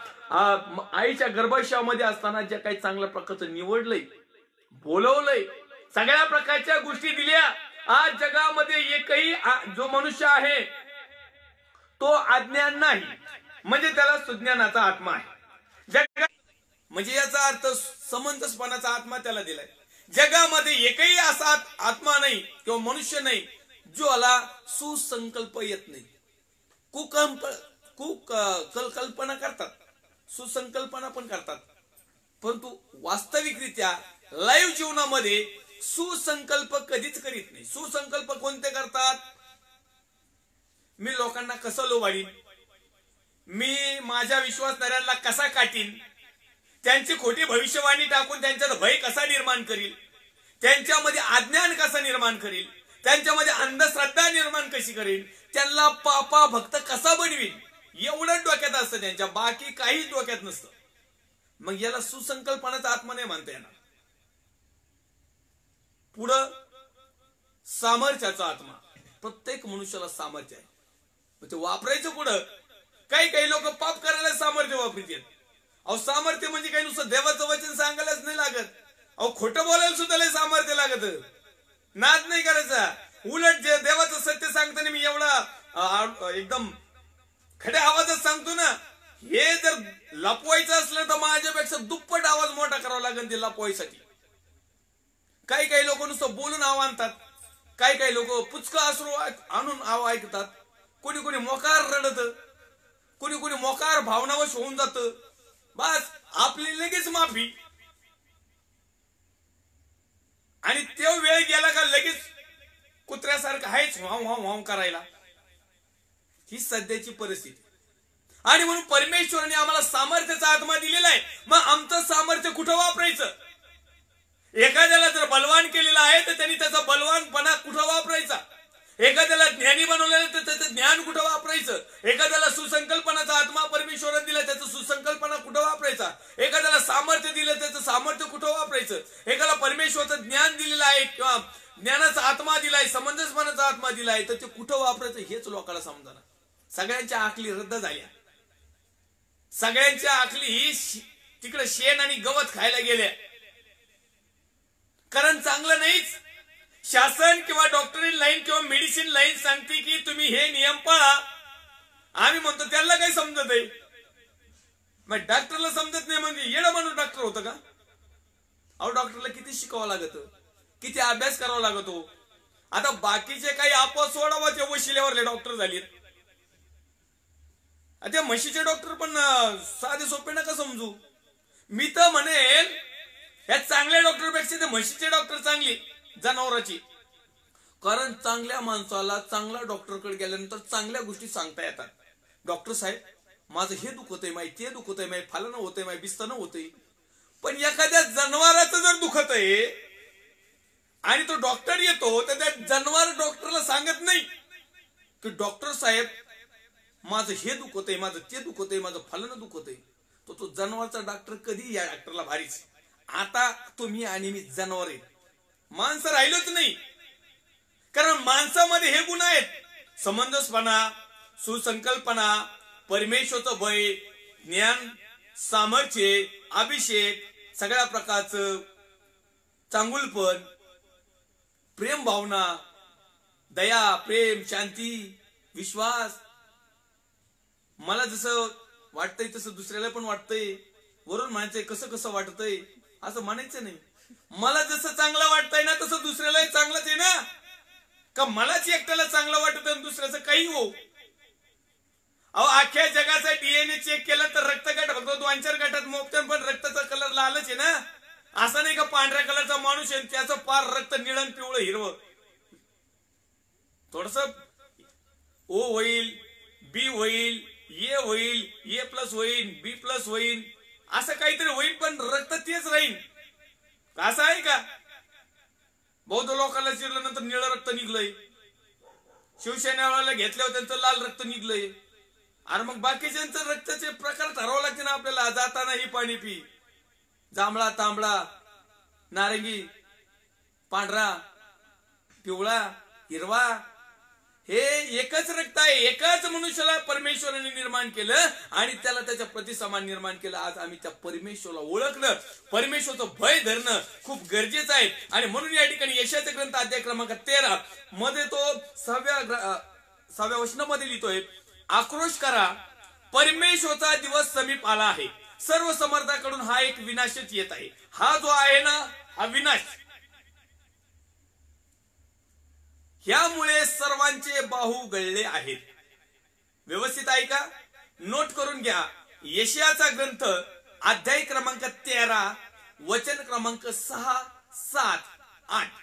आईच्या गर्भाशयामध्ये असताना ज्या काही चांगल्या प्रकारचं निवडलंय, बोलवलंय, सगळ्या प्रकारच्या गोष्टी दिल्या. आज जगामध्ये एकही जो मनुष्य आहे तो अज्ञान नाही, म्हणजे त्याला सुज्ञानाचा आत्मा आहे. जगा म्हणजे याचा अर्थ समंजसपणाचा आत्मा त्याला दिलाय. जगामध्ये एकही असा आत्मा नाही किंवा मनुष्य नाही ज्याला सुसंकल्प येत नाही. कल्पना करतात, सुसंकल्पना पण करतात, परंतु वास्तविकरित्या लाईव्ह जीवनामध्ये सुसंकल्प कधीच करीत नाही. सुसंकल्प कोणते करतात? मी लोकांना कसं लोभाडीन, मी माझ्या विश्वासणाऱ्यांना कसा काटीन, त्यांची खोटी भविष्यवाणी टाकून त्यांच्यात भय कसा निर्माण करील, त्यांच्यामध्ये अज्ञान कसं निर्माण करील, त्यांच्यामध्ये अंधश्रद्धा निर्माण कशी करील, त्यांना पापा भक्त कसा बनवील, एवढंच डोक्यात असतं त्यांच्या, बाकी काहीच डोक्यात नसतं. मग याला सुसंकल्पनाचा आत्मा नाही म्हणता येणार. पुढं सामर्थ्याचा आत्मा. प्रत्येक मनुष्याला सामर्थ्य आहे, ते वापरायचं पुढं. काही लोक पाप करायला सामर्थ्य वापरतात. अहो सामर्थ्य म्हणजे काही नुसतं देवाचं वचन सांगायलाच नाही लागत. अहो खोटं बोलायला सुद्धा लय सामर्थ्य लागत. नाद नाही करायचा. उलट जे देवाचं सत्य सांगताना मी एवढा एकदम खड्या आवाजात सांगतो ना, हे जर लपवायचं असलं तर माझ्यापेक्षा दुप्पट आवाज मोठा करावा लागेल ते लपवायसाठी. काही लोक नुसतं बोलून आव आणतात, काही लोक पुचकं अश्रू आणून आव ऐकतात, कोणी मोकार रडत, कोणी मोकार भावनावश होऊन जात. बस आपली लगेच माफी, आणि तो वेळ गेला का लगेच कुत्र्यासारखं आहेच वाव करायला. ही सध्याची परिस्थिती. आणि म्हणून परमेश्वराने आम्हाला सामर्थ्याचा आत्मा दिलेला आहे. मग आमचं सामर्थ्य कुठं वापरायचं? एखाद्याला जर बलवान केलेला आहे तर त्यांनी त्याचा बलवानपणा कुठं वापरायचा? एखाद्याला ज्ञानी बनवलेलं तर त्याचं ज्ञान कुठं वापरायचं? एखाद्याला सुसंकल्पनाचा आत्मा परमेश्वराने दिला, त्याचं सुसंकल्पना कुठं वापरायचा? एखाद्याला सामर्थ्य दिलं, त्याचं सामर्थ्य कुठं वापरायचं? एखाद्याला परमेश्वराचं ज्ञान दिलेलं आहे किंवा ज्ञानाचा आत्मा दिलाय, समंजसपणाचा आत्मा दिलाय, तर ते कुठं वापरायचं हेच लोकांना समजना. सगळ्यांच्या आकली रद्द झाल्या. सगळ्यांच्या आकली तिकडे शेण आणि गवत खायला गेल्या. कारण चांगलं नाहीच. शासन किंवा डॉक्टरी लाईन किंवा मेडिसिन लाईन सांगते की तुम्ही हे नियम पाळा. आम्ही म्हणतो त्याला काही समजत आहे, मग डॉक्टरला समजत नाही म्हणजे येणं म्हणून डॉक्टर होतं का? अहो डॉक्टरला किती शिकावं लागत, किती अभ्यास करावा लागतो. आता बाकीचे काही आपवा सोडावा ते वशिल्यावरले डॉक्टर झालेत. त्या म्हशीचे डॉक्टर पण साधे सोपे नका समजू. मी तर म्हणेल या चांगल्या डॉक्टरपेक्षा ते म्हशीचे डॉक्टर चांगली जनावराची. कारण चांगल्या माणसाला चांगल्या डॉक्टरकडे गेल्यानंतर चांगल्या गोष्टी सांगता येतात. डॉक्टर साहेब माझं हे दुखतंय, माही ते दुखतंय, माही फालनं होतंय, माही बिस्तनं होतंय. पण एखाद्या जनावराचं जर दुखत आहे आणि तो डॉक्टर येतो तर त्या जनावर डॉक्टरला सांगत नाही की डॉक्टर साहेब माझं हे दुखतंय, माझं ते दुखतंय, माझं फालनं दुखतंय. तो जनावरचा डॉक्टर कधी या डॉक्टरला भारीच. आता तुम्ही आणि मी जनावर आहे, माणसं राहिलोच नाही. कारण माणसामध्ये हे गुण आहेत: समंजसपणा, सुसंकल्पना, परमेश्वरचं भय, ज्ञान, सामर्थ्य, अभिषेक, सगळ्या प्रकारचं चांगुलपण, प्रेम भावना, दया, प्रेम, शांती, विश्वास. मला जसं वाटतंय तसं दुसऱ्याला पण वाटतंय. वरून म्हणायचंय कसं कसं वाटतंय असं म्हणायचं नाही. मला जसं चांगलं वाटतंय ना तसं दुसऱ्यालाही चांगलंच आहे ना. का मलाच एकट्याला चांगलं वाटत आणि दुसऱ्याचं काही हो. अहो अख्ख्या जगाचा डीएनए चेक केला तर रक्तगट फक्त 2-4 गटात मोपत्यान, पण रक्ताचा कलर लालच आहे ना. असं नाही का पांढऱ्या कलरचा माणूस आहे त्याचं पार रक्त निळं पिवळं हिरवं. थोडस ओ होईल, बी होईल, ए होईल, ए+ होईल, B+ होईल, असं काहीतरी होईल, पण रक्त तेच राहील. असं आहे का? बौद्ध लोकांना चिरलं नंतर निळं रक्त निघलंय, शिवसेनेवाल्याला घेतल्यावर त्यांचं लाल रक्त निघलंय. आणि मग बाकीच्यांचं रक्ताचे प्रकार ठरवावं लागते ना आपल्याला. जाताना ही पाणी पी, जांभळा, तांबडा, नारंगी, पांढरा, पिवळा, हिरवा, हे एकच रक्त आहे. एकाच मनुष्याला परमेश्वराने निर्माण केलं आणि त्याला त्याच्या प्रतिसमान निर्माण केलं. आज आम्ही त्या परमेश्वराला ओळखलं, परमेश्वराचं भय धरणं खूप गरजेचं आहे. आणि म्हणून या ठिकाणी यशाचा ग्रंथ अध्याय क्रमांक 13 मध्ये तो 6व्या वचनामध्ये लिहितोय, आक्रोश करा, परमेश्वराचा दिवस समीप आला आहे. सर्व समर्थाकडून हा एक विनाशच येत आहे. हा जो आहे ना, हा विनाश, ह्यामुळे सर्वांचे बाहू गळले आहेत. व्यवस्थित ऐका, नोट करून घ्या. यशायाचा ग्रंथ अध्याय क्रमांक 13 वचन क्रमांक 6, 7, 8.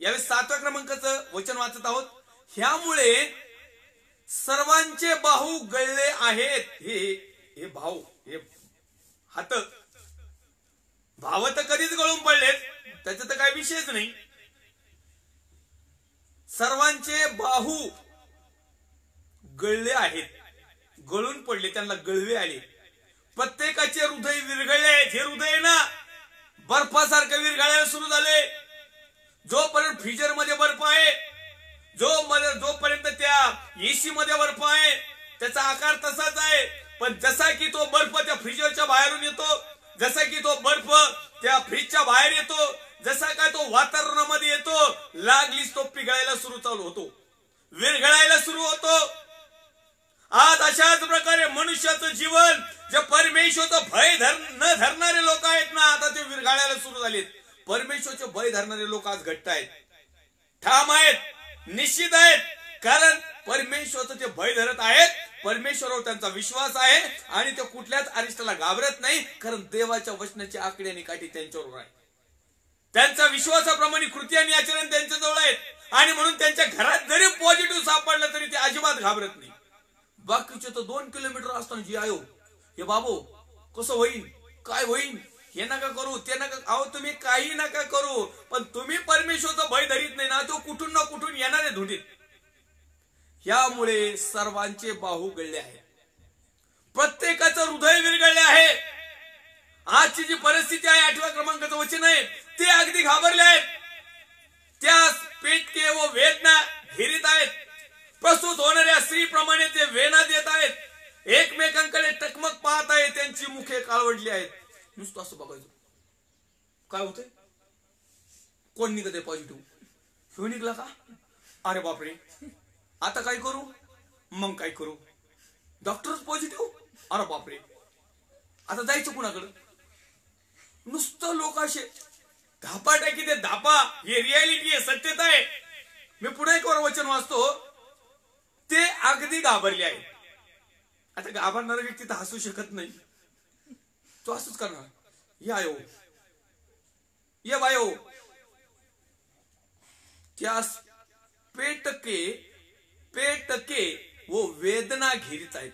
यावेळी 7व्या क्रमांकाचं वचन वाचत आहोत. ह्यामुळे सर्वांचे बाहू गळले आहेत. हे भाऊ, हे हात, भाव तर कधीच गळून पडलेत, त्याचा तर काही विषयच नाही. सर्वांचे बाहू गळले आहेत, गळून पडले, त्यांना गळवे आले. प्रत्येकाचे हृदय विरघळले. हे हृदय ना बर्फासारखं विरघळायला सुरू झाले. जोपर्यंत फ्रीजर मध्ये बर्फ आहे, जोपर्यंत त्या एसी मध्ये बर्फ आहे, त्याचा आकार तसाच आहे. पण जसा की तो बर्फ त्या फ्रीजरच्या बाहेरून येतो, जसा की तो बर्फ त्या फ्रीजच्या बाहेर येतो, जसा काय तो वातावरणामध्ये येतो, लागलीच तो पिघळायला चालू होतो, विरघळायला सुरू होतो. आज अशाच प्रकारे मनुष्याचं जीवन, जे परमेश्वराचं भय न धरणारे लोक आहेत ना, आता ते विरघळायला सुरू झालेत. परमेश्वराचे भय धरणारे लोक आज घट्ट आहेत, ठाम आहेत, निश्चित आहेत. कारण परमेश्वराचं ते भय धरत आहेत, परमेश्वरावर त्यांचा विश्वास आहे आणि ते कुठल्याच अरिष्टाला घाबरत नाही. कारण देवाच्या वचनाची आकडी आणि काठी त्यांच्यावर आहे. त्यांचा विश्वासाप्रमाणे कृती आणि आचरण त्यांच्या जवळ आहेत. आणि म्हणून त्यांच्या घरात जरी पॉझिटिव्ह सापडलं तरी ते अजिबात घाबरत नाही. बाकीचे तर 2 किलोमीटर असताना जी आयो, हे बाबू कसं होईल, काय होईल, हे नका करू, ते नका. अहो तुम्ही काही नका करू, पण तुम्ही परमेश्वराचं भय धरीत नाही ना, तो कुठून ना कुठून येणार आहे धुंडीत. यामुळे सर्वांचे बाहू गळले आहेत, प्रत्येकाचं हृदय विरघळले आहे. आजची जी परिस्थिती आहे, 8व्या क्रमांकाचं वचन आहे, ते अगदी घाबरले आहेत. त्या पेटके व वेदना घेरीत आहेत. प्रसूत होणाऱ्या स्त्रीप्रमाणे ते वेदना देत आहेत. एकमेकांकडे टकमक पाहत आहेत, त्यांची मुखे काळवडली आहेत. नुसतं असं बघायचं, काय होतंय, कोण निघत पॉझिटिव्ह, ह्यो निघला का, अरे बापरे, आता काय करू, मग काय करू, डॉक्टरच पॉझिटिव्ह, अरे बापरे, आता जायचं कुणाकडं. नुसतं लोक असे धापा टाकी, ते धापा, हे रियालिटी आहे, सत्यता आहे. मी पुढे एक वचन वाचतो, ते अगदी घाबरले आहेत. आता घाबरणारा व्यक्ती तर हसू शकत नाही, तो असंच करणार, या यो ये बायो, त्यास पेटके वो वेदना घेरीत आहेत.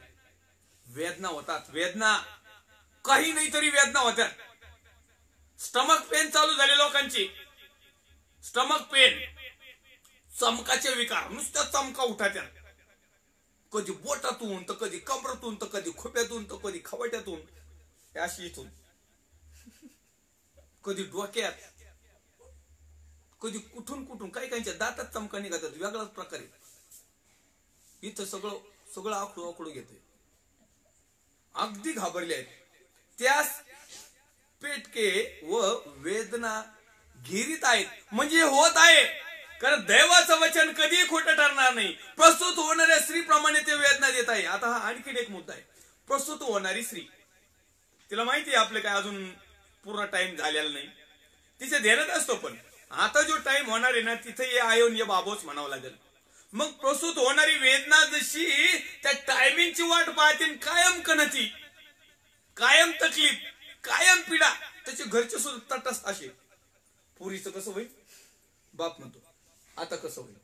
वेदना होतात, वेदना, काही नाही तरी वेदना होत्या. स्टमक पेन चालू झाले लोकांची, स्टमक पेन, चमकाचे विकार, नुसत्या चमका उठात्या, कधी बोटातून तर कधी कमरातून तर कधी खोप्यातून तर कधी खवट्यातून, अशी इथून, कधी डोक्यात, कधी कुठून कुठून, काही काहींच्या दातात चमका निघतात, वेगळाच प्रकारे. इथं सगळं आखडू घेतोय, अगदी घाबरले आहेत. त्यास पेटके व वेदना घेरीत आहेत, म्हणजे होत आहे. कारण दैवाचं वचन कधी खोटं ठरणार नाही. प्रस्तुत होणाऱ्या स्त्रीप्रमाणे ते वेदना देत आहे. आता हा आणखीन एक मुद्दा आहे, प्रस्तुत होणारी स्त्री. तिला माहिती आहे आपले काय अजून पूर्ण टाइम झालेला नाही, तिच्या ध्यानात असतो. पण आता जो टाइम होणार आहे ना तिथे ये आयोन ये बाबोच म्हणावं लागेल. मग प्रसूत होणारी वेदना जशी त्या टायमिंगची वाट पाहते, कायम कणती, कायम तकलीफ, कायम पीडा, त्याचे घरचे सुद्धा तटस्थ असे. पुरीचं कसं होईल? बाप म्हणतो आता कसं होईल?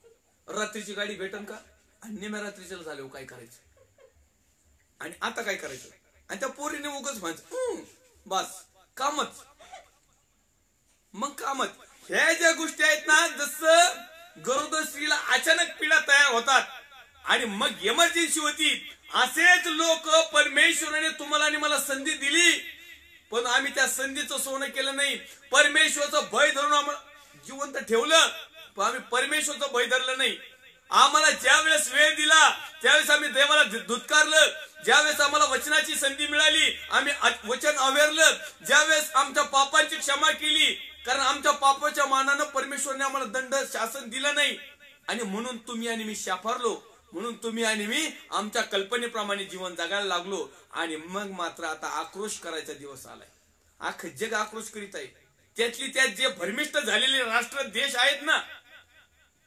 रात्रीची गाडी भेटन का? आणि निम्या रात्रीच्या झाले काय करायचं? आणि आता काय करायचं? आणि त्या पोरीने उगाच म्हणायचं बस कामच, मग कामच. ह्या ज्या गोष्टी आहेत ना, जसं गरोदर स्त्रीला अचानक पीडा तयार होतात आणि मग इमर्जन्सी होती, असेच लोक परमेश्वराने तुम्हाला आणि मला संधी दिली, पण आम्ही त्या संधीचं सोनं केलं नाही. परमेश्वरचं भय धरून आम्हाला जिवंत ठेवलं, पण आम्ही परमेश्वरचं भय धरलं नाही. आम्हाला ज्या वेळेस वेळ दिला त्यावेळेस आम्ही देवाला धुतकारलं. ज्यावेळेस आम्हाला वचनाची संधी मिळाली आम्ही वचन अवेरलं. ज्यावेळेस आमच्या पापांची क्षमा केली, कारण आमच्या पापाच्या मानानं परमेश्वरने आम्हाला दंड शासन दिलं नाही, आणि म्हणून तुम्ही आणि मी शाफारलो, म्हणून तुम्ही आणि मी आमच्या कल्पनेप्रमाणे जीवन जगायला लागलो. आणि मग मात्र आता आक्रोश करायचा दिवस आलाय. अख्खं जग आक्रोश करीत आहे. त्यातली त्यात जे भरमिष्ट झालेले राष्ट्र देश आहेत ना,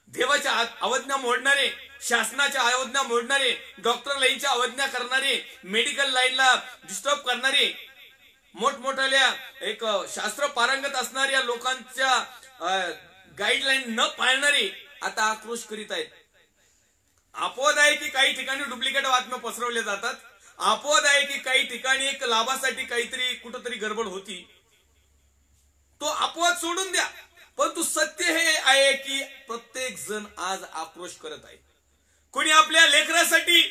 देवाच्या अवज्ञा मोडणारे, शासनाच्या अवज्ञा मोडणारे, डॉक्टर लाईनच्या अवज्ञा करणारे, मेडिकल लाईनला डिस्टर्ब करणारे, मोठमोठ्या एक शास्त्र पारंगत असणाऱ्या लोकांच्या गाईडलाईन न पाळणारे आता आक्रोश करीत आहेत. अपवाद आहे की काही ठिकाणी डुप्लिकेट बातम्या पसरवल्या जातात. अपवाद आहे की काही ठिकाणी एक लाभासाठी काहीतरी कुठंतरी गडबड होती. तो अपवाद सोडून द्या, परंतु सत्य हे आहे की प्रत्येक जण आज आक्रोश करत आहे. कोणी आपल्या लेकरासाठी,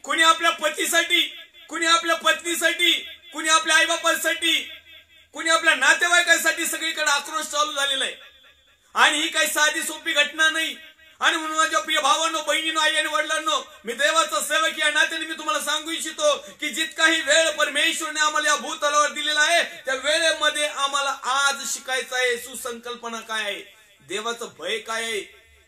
कोणी आपल्या पतीसाठी, कोणी आपल्या पत्नीसाठी, कोणी आपल्या आईबापांसाठी, कोणी आपल्या नातेवाईकांसाठी सगळीकडे आक्रोश चालू झालेला आहे. आणि ही काही साधी सोपी घटना नाही. आणि म्हणून माझ्या प्रिय भावांनो, बहिणींनो, आई आणि वडिलांनो, मी देवाचा सेवक या नात्याने मी तुम्हाला सांगू इच्छितो की जितकाही वेळ परमेश्वरने आम्हाला या भूतलावर दिलेला आहे, त्या वेळेमध्ये आम्हाला आज शिकायचं आहे सुसंकल्पना काय आहे, देवाचं भय काय आहे,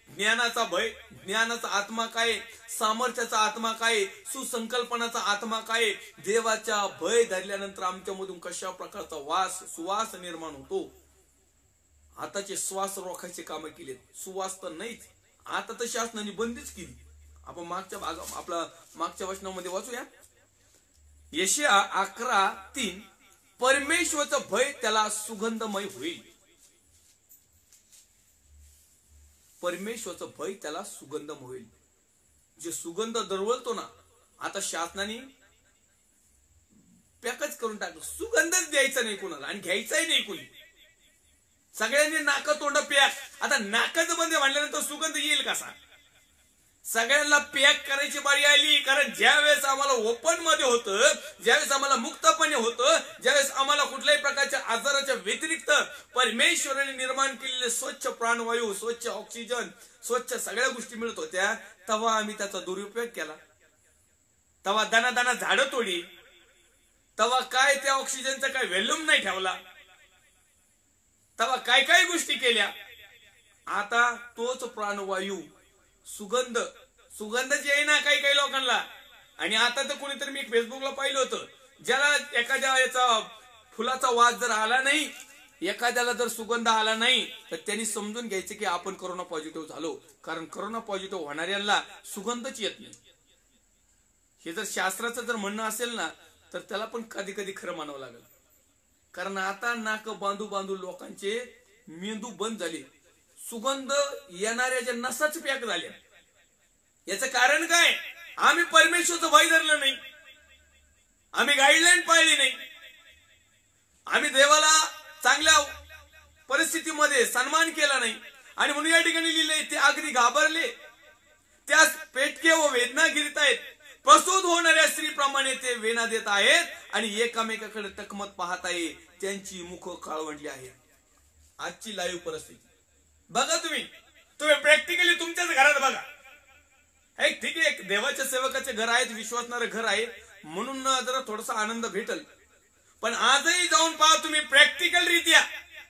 ज्ञानाचा भय, ज्ञानाचा आत्मा काय, सामर्थ्याचा आत्मा काय, सुसंकल्पनाचा आत्मा काय. देवाच्या भय धरल्यानंतर आमच्यामधून कशा प्रकारचा सुवास निर्माण होतो. आताचे श्वास रोखायचे काम केलेत, सुवास तर नाहीच. आता तर शासनाने बंदीच केली. आपण मागच्या वचनामध्ये वाचूया, यशया 11:3, परमेश्वरचं भय त्याला सुगंधमय होईल. परमेश्वरचं भय त्याला सुगंधमय होईल. जे सुगंध दरवळतो ना, आता शासनाने पॅकच करून टाकलं. सुगंधच द्यायचा नाही कोणाला आणि घ्यायचाही नाही कोणी. सगळ्यांनी नाक तोंड पॅक. आता नाकाचं बंद म्हणल्यानंतर सुगंध येईल कसा? सगळ्यांना पॅक करायची बारी आली. कारण ज्यावेळेस आम्हाला ओपन मध्ये होतं, ज्यावेळेस आम्हाला मुक्तपणे होतं, ज्यावेळेस आम्हाला कुठल्याही प्रकारच्या आजाराच्या व्यतिरिक्त परमेश्वराने निर्माण केलेले स्वच्छ प्राणवायू, स्वच्छ ऑक्सिजन, स्वच्छ सगळ्या गोष्टी मिळत होत्या, तेव्हा आम्ही त्याचा दुरुपयोग केला. तेव्हा दाना झाडं तोडी, तेव्हा काय त्या ऑक्सिजनचा काय व्हॅल्यूम नाही ठेवला, तेव्हा काय काय गोष्टी केल्या. आता तोच प्राणवायू सुगंधच येईना काही काही लोकांना. आणि आता तर कोणीतरी मी फेसबुकला पाहिलं होतं, ज्याला एखाद्या याचा फुलाचा वास जर आला नाही, एखाद्याला जर सुगंध आला नाही, तर त्यांनी समजून घ्यायचे की आपण कोरोना पॉझिटिव्ह झालो. कारण कोरोना पॉझिटिव्ह होणाऱ्यांना सुगंधच येत नाही. हे जर शास्त्राचं जर म्हणणं असेल ना, तर त्याला पण कधी कधी खरं मानावं लागेल. कारण आता नाक बांधू बांधू लोकांचे मेंदू बंद झाले. सुगंध येणाऱ्या ज्या नसाच पॅक झाल्या. याचं कारण काय? आम्ही परमेश्वरचं भय धरलं नाही, आम्ही गाईडलाईन पाळली नाही, आम्ही देवाला चांगल्या परिस्थितीमध्ये सन्मान केला नाही. आणि म्हणून या ठिकाणी लिहिलंय, ते अगदी घाबरले, त्यास पेटके व वेदना गिरीत आहेत. प्रसूत होणाऱ्या स्त्रीप्रमाणे ते वेदना देत आहेत आणि एकामेकाकडे टकमत पाहत आहे. त्यांची मुख काळवंडली आहे. आजची लाईव्ह परिस्थिती बघा. तुम्ही प्रॅक्टिकली तुमच्याच घरात बघा. ठीक आहे, एक देवाच्या सेवकाचे घर आहेत, विश्वासणारे घर आहे, म्हणून जरा थोडासा आनंद भेटल. पण आजही जाऊन पहा तुम्ही प्रॅक्टिकल रित्या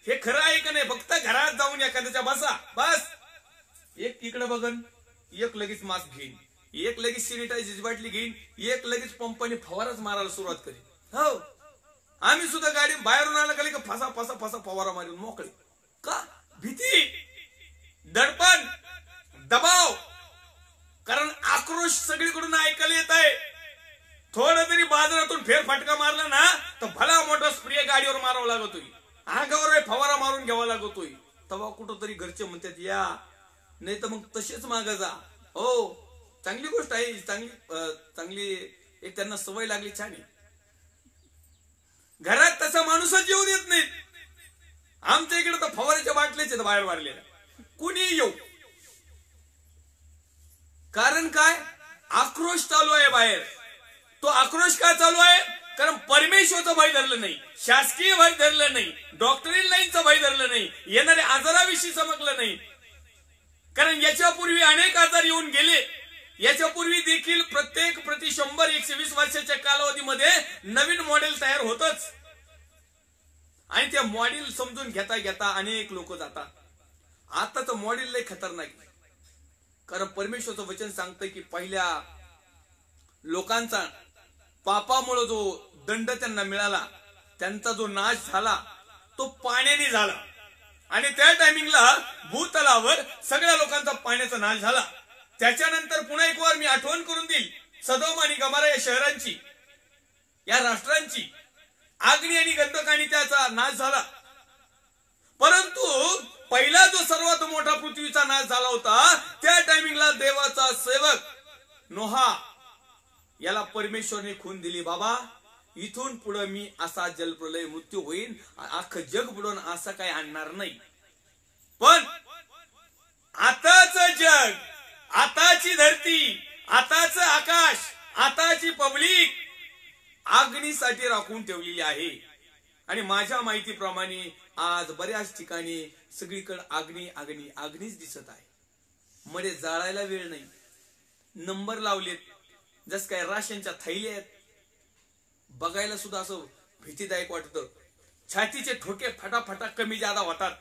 हे खरं आहे का नाही. फक्त घरात जाऊन एखाद्याच्या बसा, बस एक इकडे बघन, एक लगेच मास्क घेईन, एक लगेच सॅनिटायझरची बाटली घेईन, एक लगेच पंपाने फवाराच मारायला सुरुवात करेन. हो, आम्ही सुद्धा गाडी बाहेरून आला का फसा फसा फसा फवारा मारून मोकळे. का? भीती, दडपण, दबाव. कारण आक्रोश सगळीकडून ऐकायला येत आहे. थोडं तरी बाजारातून फेरफटका मारला ना तर भला मोठा स्प्रे गाडीवर मारावा लागतोय, अंगावर फवारा मारून घ्यावा लागतोय. तेव्हा कुठंतरी घरचे म्हणतात या, नाही तर मग तसेच माग जा. हो, चांगली गोष्ट आहे, चांगली एक त्यांना सवय लागली, छान आहे. घरात तसा माणूसच येऊ देत नाहीत. आमच्या इकडे तर फवाऱ्याच्या बाटल्याच बाहेर मारलेल्या, कुणी येऊ. कारण काय? आक्रोश चालू आहे बाहेर. तो आक्रोश का चालू आहे? कारण परमेश्वरचं भय धरलं नाही, शासकीय भय धरलं नाही, डॉक्टरीन लाईनचं भय धरलं नाही, येणाऱ्या आजाराविषयी समजलं नाही. कारण याच्यापूर्वी अनेक आजार येऊन गेले. याच्यापूर्वी देखील प्रत्येक प्रति 100-120 वर्षाच्या कालावधीमध्ये नवीन मॉडेल तयार होतच. आणि त्या मॉडेल समजून घेता घेता अनेक लोक जातात. आताच मॉडेल लय खतरनाक आहे. कारण परमेश्वरचं वचन सांगतं की पहिल्या लोकांचा पापामुळे जो दंड त्यांना मिळाला, त्यांचा जो नाश झाला तो पाण्याने झाला. आणि त्या टायमिंगला भूतलावर सगळ्या लोकांचा पाण्याचा नाश झाला. त्याच्यानंतर पुन्हा एक वार मी आठवण करून देईल सदोम आणि गमोरा या शहरांची, या राष्ट्रांची. अग्नी आणि गंधकाने त्याचा नाश झाला. परंतु पहिला जो सर्वात मोठा पृथ्वीचा नाश झाला होता त्या टायमिंगला देवाचा सेवक नोहा याला परमेश्वरने खून दिली. बाबा, इथून पुढे मी असा जलप्रलय मृत्यू होईल, अख्खं जग बुडून असं काही आणणार नाही. पण आताच जग, आताची धरती, आताच आकाश, आताची पब्लिक अग्नीसाठी राखून ठेवलेली आहे. आणि माझ्या माहितीप्रमाणे आज बऱ्याच ठिकाणी सगळीकडे अग्नी अग्नी अग्नीच दिसत आहे. मध्ये जाळायला वेळ नाही. नंबर लावलेत, जस काय राशनच्या थैल्या आहेत. बघायला सुद्धा असं भीतीदायक वाटतं. छातीचे ठोके फटाफटा कमी जादा होतात.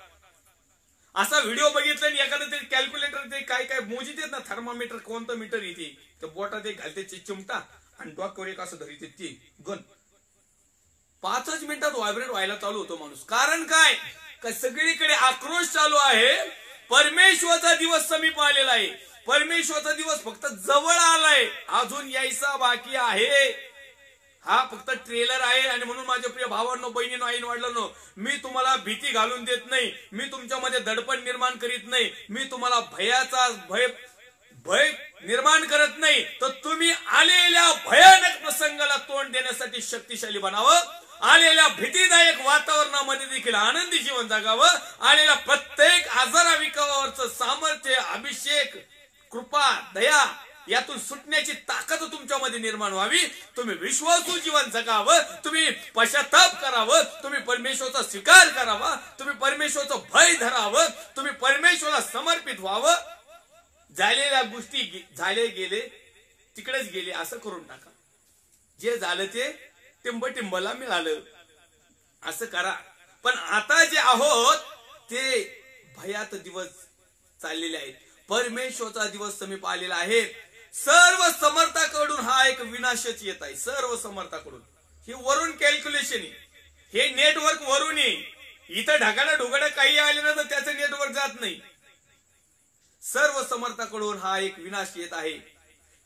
असा व्हिडिओ बघितला आणि एखादं ते कॅल्क्युलेटर ते काय काय मोजित आहेत ना, थर्मामीटर कोणतं मीटर येते, तर बोटात एक घालते चिमटा आणि डोक्यावर एक असं धरते ते गन. 5च मिनिटात व्हायब्रेट व्हायला चालू होतो माणूस. कारण काय? का सगळीकडे आक्रोश चालू आहे. परमेश्वरचा दिवस समीप आलेला आहे. परमेश्वरचा दिवस फक्त जवळ आलाय, अजून यायचा बाकी आहे. हा फक्त ट्रेलर आहे. आणि म्हणून माझ्या प्रिय भावांनो, बहिणींनो, आईन वाढलांनो, मी तुम्हाला भीती घालून देत नाही, मी तुमच्यामध्ये दडपण निर्माण करीत नाही, मी तुम्हाला भय निर्माण करत नाही. तर तुम्ही आलेल्या भयानक प्रसंगाला तोंड देण्यासाठी शक्तिशाली बनावं. आलेल्या भीतीदायक वातावरणामध्ये देखील आनंदी जीवन जगावं. आलेल्या प्रत्येक आजाराविकावरचं सामर्थ्य, अभिषेक, कृपा, दया यातून सुटण्याची ताकद तुमच्यामध्ये निर्माण व्हावी. तुम्ही विश्वासू जीवन जगावं, तुम्ही पश्चाताप करावं, तुम्ही परमेश्वरचा स्वीकार करावा, तुम्ही परमेश्वरचं भय धरावं, तुम्ही परमेश्वराला समर्पित व्हावं. झालेल्या गोष्टी झाले गेले तिकडेच गेले असं करून टाका. जे झालं ते टिंबटिंबला मिळालं असं करा. पण आता जे आहोत ते भयात दिवस चाललेले आहेत. परमेश्वरचा दिवस समीप आलेला आहे. सर्व समर्थाकडून हा एक विनाशच येत आहे. सर्व समर्थाकडून हे वरून कॅल्क्युलेशन आहे, हे नेटवर्क वरून आहे. इथं ढगाडा ढोगाडा काही आले ना तर त्याचं नेटवर्क जात नाही. सर्व समर्थाकडून हा एक विनाश येत आहे.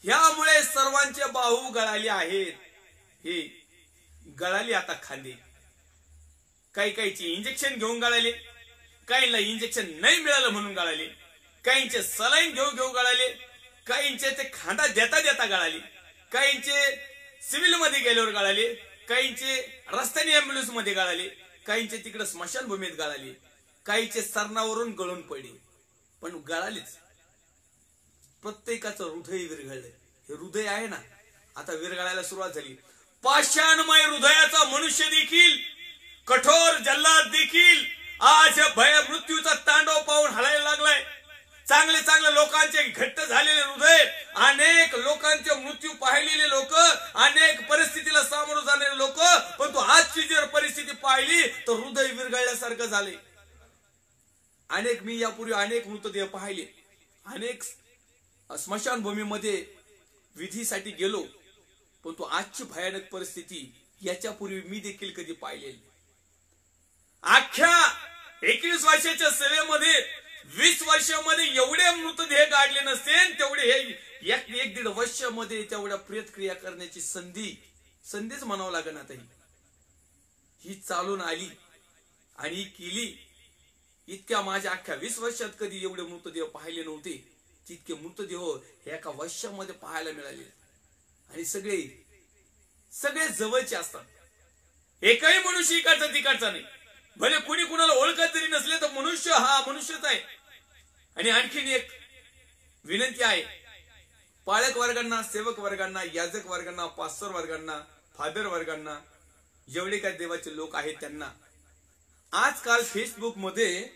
ह्यामुळे सर्वांचे बाहू गळाले आहेत. हे गळाली आता खांदे. काही काहीची इंजेक्शन घेऊन गळाले, काहींना इंजेक्शन नाही मिळालं म्हणून गळाले, काहींचे सलाईन घेऊ गळाले, काहींचे ते खांदा देता देता गळाले, काहींचे सिव्हिल मध्ये गेल्यावर गळाले, काहींचे रस्त्याने अँब्युलन्स मध्ये गळाले, काहींचे तिकडे स्मशानभूमीत गळाले, काहींचे सरणावरून गळून पडले. पण गळालीच. प्रत्येकाचं हृदय विरघळलंय. हे हृदय आहे ना, आता विरघळायला सुरुवात झाली. पाषाणमय हृदयाचा मनुष्य देखील, कठोर जल्लाद देखील आज भय मृत्यूचा तांडव पाहून हलायला लागलाय. चांगले चांगले लोकांचे घट्ट झालेले हृदय, अनेक लोकांचे मृत्यू पाहिलेले लोक, अनेक परिस्थितीला सामोरं जाणारे लोक, पण तू आजची जर परिस्थिती पाहिली तर हृदय विरघळल्यासारखं झाले. मी यापूर्वी अनेक मृतदेह पाहिले, अनेक स्मशानभूमीमध्ये विधीसाठी गेलो, पण तो आजची भयानक परिस्थिती याच्यापूर्वी मी देखील कधी पाहिलेली. अख्ख्या 21 वर्षाच्या सेवेमध्ये 20 वर्षामध्ये एवढे मृतदेह काढले नसते, तेवढे हे एक दीड वर्षामध्ये तेवढ्या प्रेतक्रिया करण्याची संधीच म्हणावं लागेल. आता ही चालून आली आणि केली. इतक्या माझ्या अख्ख्या 20 वर्षात कधी एवढे मृतदेह पाहिले नव्हते, तितके मृतदेह एका वर्षामध्ये पाहायला मिळाले. आणि सगळे जवळचे असतात. एकही मनुष्य इकडचा तिकडचा नाही. भले कुणी कुणाला ओळखत जरी नसले तर मनुष्य हा मनुष्यच आहे. आणि आणखीन एक विनंती आहे पालक वर्गांना, सेवक वर्गांना, याजक वर्गांना, पास्टर वर्गांना, फादर वर्गांना, जेवढे काही देवाचे लोक आहेत त्यांना, आजकाल फेसबुक मध्ये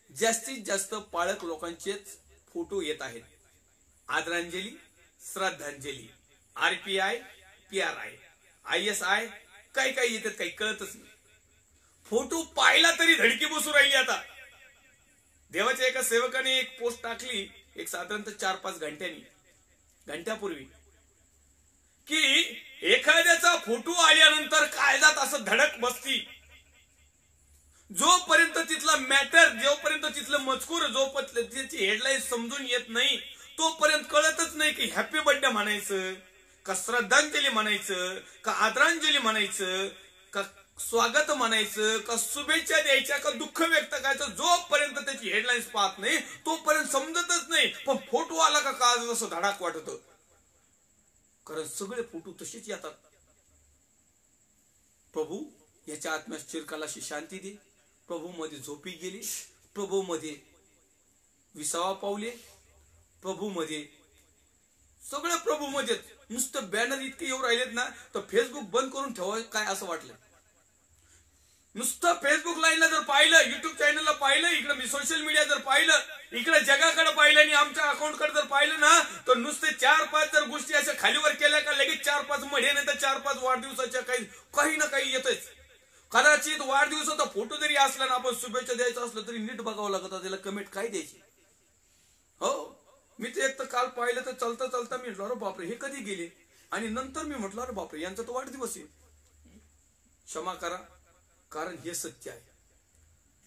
जास्तीत जास्त पाळक लोकांचेच फोटो येत आहेत. आदरांजली, श्रद्धांजली, RPI, PRI, ISI, काही येतात, काही कळतच नाही. फोटो पाहिला तरी धडकी बसू राहिली. आता देवाच्या एका सेवकाने एक पोस्ट टाकली, एक साधारणतः 4-5 घंट्यापूर्वी, की एखाद्याचा फोटो आल्यानंतर काळजात असं धडक बसती. जोपर्यंत तिथला मॅटर, जोपर्यंत तिथलं मजकूर, जोपर्यंत त्याची हेडलाईन समजून येत नाही, तोपर्यंत कळतच नाही की हॅपी बर्थडे म्हणायचं का, श्रद्धांजली म्हणायचं का, आदरांजली म्हणायचं का, स्वागत म्हणायचं का, शुभेच्छा द्यायच्या का, दुःख व्यक्त करायचं. जोपर्यंत त्याची हेडलाईन्स पाहत नाही तोपर्यंत समजतच नाही. पण फोटो आला का काळ जसं धडाक वाटत, कारण सगळे फोटो तसेच येतात. प्रभू याच्या आत्म्यास चिरकालाशी शांती दे. प्रभू मध्ये झोपी गेली, प्रभू मध्ये विसावा पावले, प्रभू मध्ये सगळं प्रभू मध्ये. नुसतं बॅनर इतके येऊ राहिलेत ना, तर फेसबुक बंद करून ठेवायचं काय असं वाटलं. नुसतं फेसबुक लाईनला जर पाहिलं, युट्यूब चॅनलला पाहिलं, इकडे मी सोशल मीडिया जर पाहिलं, इकडे जगाकडे पाहिलं आणि आमच्या अकाउंटकडे जर पाहिलं ना, तर नुसते 4-5 जर गोष्टी अशा खालीवर केल्या का लगेच 4-5 मढे, नाही तर 4-5 वाढदिवसाच्या काही ना काही येतच. कदाचित वाढदिवसाचा फोटो जरी असला ना, आपण शुभेच्छा द्यायचं असलं तरी नीट बघावं लागतं त्याला कमेंट काय द्यायची. हो, मी ते एक तर काल पाहिलं तर चालता मी म्हटलं अरे बापरे हे कधी गेले, आणि नंतर मी म्हटलं अरे बापरे यांचा तो वाढदिवस आहे. क्षमा करा, कारण हे सत्य आहे.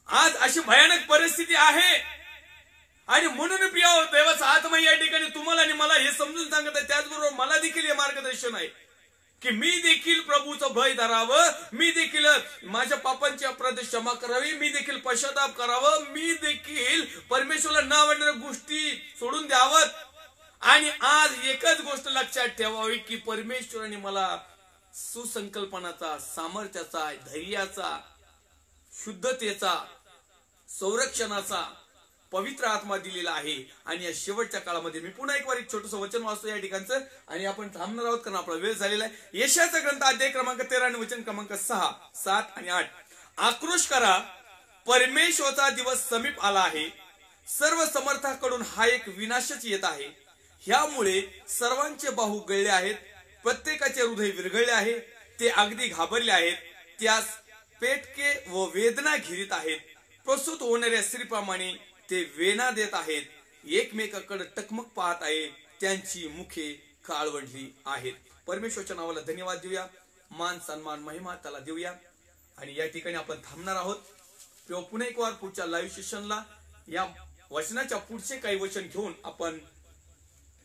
आज अशी भयानक परिस्थिती आहे. आणि म्हणून प्रिय देवाचा आत्मा या ठिकाणी तुम्हाला आणि मला हे समजून सांगत आहे. त्याचबरोबर मला देखील हे मार्गदर्शन आहे की मी देखील प्रभूचं भय धरावं, मी देखील माझ्या पापांची अपराध क्षमा करावी, मी देखील पश्चाताप करावं, मी देखील परमेश्वराला न आवडणाऱ्या गोष्टी सोडून द्यावं. आणि आज एकच गोष्ट लक्षात ठेवावी की परमेश्वराने मला सुसंकल्पनाचा, सामर्थ्याचा, धैर्याचा, शुद्धतेचा, संरक्षणाचा पवित्र आत्मा दिलेला आहे. आणि या शेवटच्या काळामध्ये मी पुन्हा एक छोटंसं वचन वाचतो या ठिकाणचं, आणि आपण थांबणार आहोत कारण आपला वेळ झालेला आहे. यशाचा ग्रंथ अध्याय क्रमांक 13 आणि वचन क्रमांक 6, 7 आणि 8. आक्रोश करा, परमेश्वराचा दिवस समीप आला आहे. सर्व समर्थाकडून हा एक विनाशच येत आहे. ह्यामुळे सर्वांचे बाहू गळले आहेत, प्रत्येकाचे हृदय विरघळले आहे, ते अगदी घाबरले आहेत, त्यास पेटके व वेदना घेरीत आहेत. प्रसूत होणाऱ्या स्त्रीप्रमाणे ते वेना देत आहेत, एकमेकाकडे टकमक पाहत आहे, त्यांची मुखे काळवंडली आहेत. परमेश्वरच्या नावाला धन्यवाद देऊया, मान सन्मान महिमा त्याला देऊया. आणि या ठिकाणी आपण थांबणार आहोत. तेव्हा पुन्हा एक वार पुढच्या लाईव्ह सेशनला या वचनाच्या पुढचे काही वचन घेऊन आपण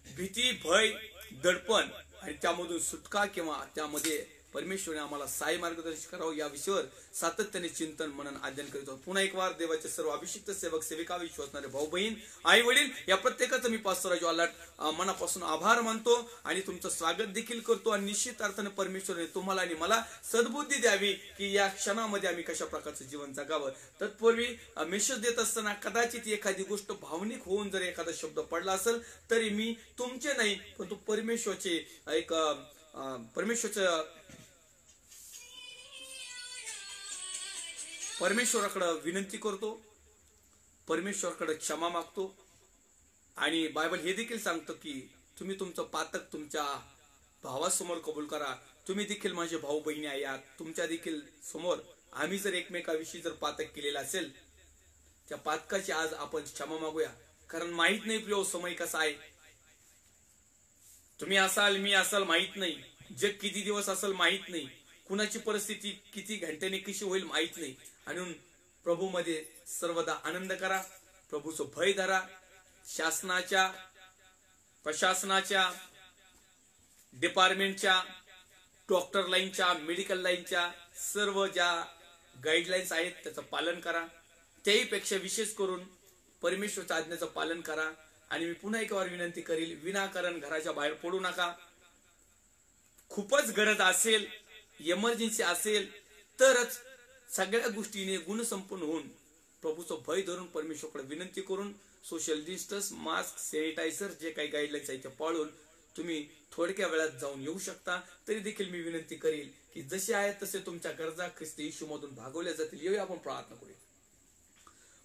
भीती, भय, दडपण आणि त्यामधून सुटका किंवा त्यामध्ये परमेश्वराने आम्हाला साई मार्गदर्शन करावं या विषयावर सातत्याने चिंतन मनन अध्ययन करीत आहोत. पुन्हा एक वार देवाचे सर्व अभिषिक्त सेवक, सेविका, विश्वासणारे भाऊ बहीण, आई वडील या प्रत्येकाचं मी पास्टर राजू आलाट मनापासून आभार मानतो आणि तुमचं स्वागत देखील करतो. आणि निश्चित अर्थाने परमेश्वराने तुम्हाला आणि मला सद्बुद्धी द्यावी की या क्षणामध्ये आम्ही कशा प्रकारचं जीवन जगावं. तत्पूर्वी मेसेज देत असताना कदाचित एखादी गोष्ट भावनिक होऊन जर एखादा शब्द पडला असेल तरी मी तुमचे नाही पण तो परमेश्वरचे एक परमेश्वराकडे विनंती करतो, परमेश्वराकडे क्षमा मागतो. आणि बायबल हे देखील सांगतो की तुम्ही तुमचं पातक तुमच्या भावासमोर कबूल करा. तुम्ही देखील माझे भाऊ बहिणी आहात, तुमच्या देखील समोर आम्ही जर एकमेकाविषयी जर पातक केलेला असेल त्या पातकाची आज आपण क्षमा मागूया. कारण माहित नाही प्रिय समय कसा आहे, तुम्ही असाल मी असाल माहित नाही, जग किती दिवस असेल माहित नाही, कुणाची परिस्थिती किती घंट्याने कशी होईल माहित नाही. आणि प्रभूमध्ये सर्वदा आनंद करा, प्रभूचं भय धरा, शासनाच्या, प्रशासनाच्या, डिपार्टमेंटच्या, डॉक्टर लाईनच्या, मेडिकल लाईनच्या सर्व ज्या गाईडलाईन्स आहेत त्याचं पालन करा. त्याहीपेक्षा विशेष करून परमेश्वराच्या आज्ञेचं पालन करा. आणि मी पुन्हा एक वार विनंती करील, विनाकारण घराच्या बाहेर पडू नका. खूपच गरज असेल, इमर्जन्सी असेल तरच सगळ्या गोष्टीने गुणसंपन्न होऊन प्रभूचं भय धरून परमेश्वराकडे विनंती करून सोशल डिस्टन्स, मास्क, सॅनिटायझर जे काही गाईडलाईन्स आहेत ते पाळून तुम्ही थोडक्या वेळात जाऊन येऊ शकता. तरी देखील मी विनंती करील की जसे आहेत तसे तुमच्या गरजा ख्रिस्त येशूमधून भागवल्या जातील. येऊया आपण प्रार्थना करूया.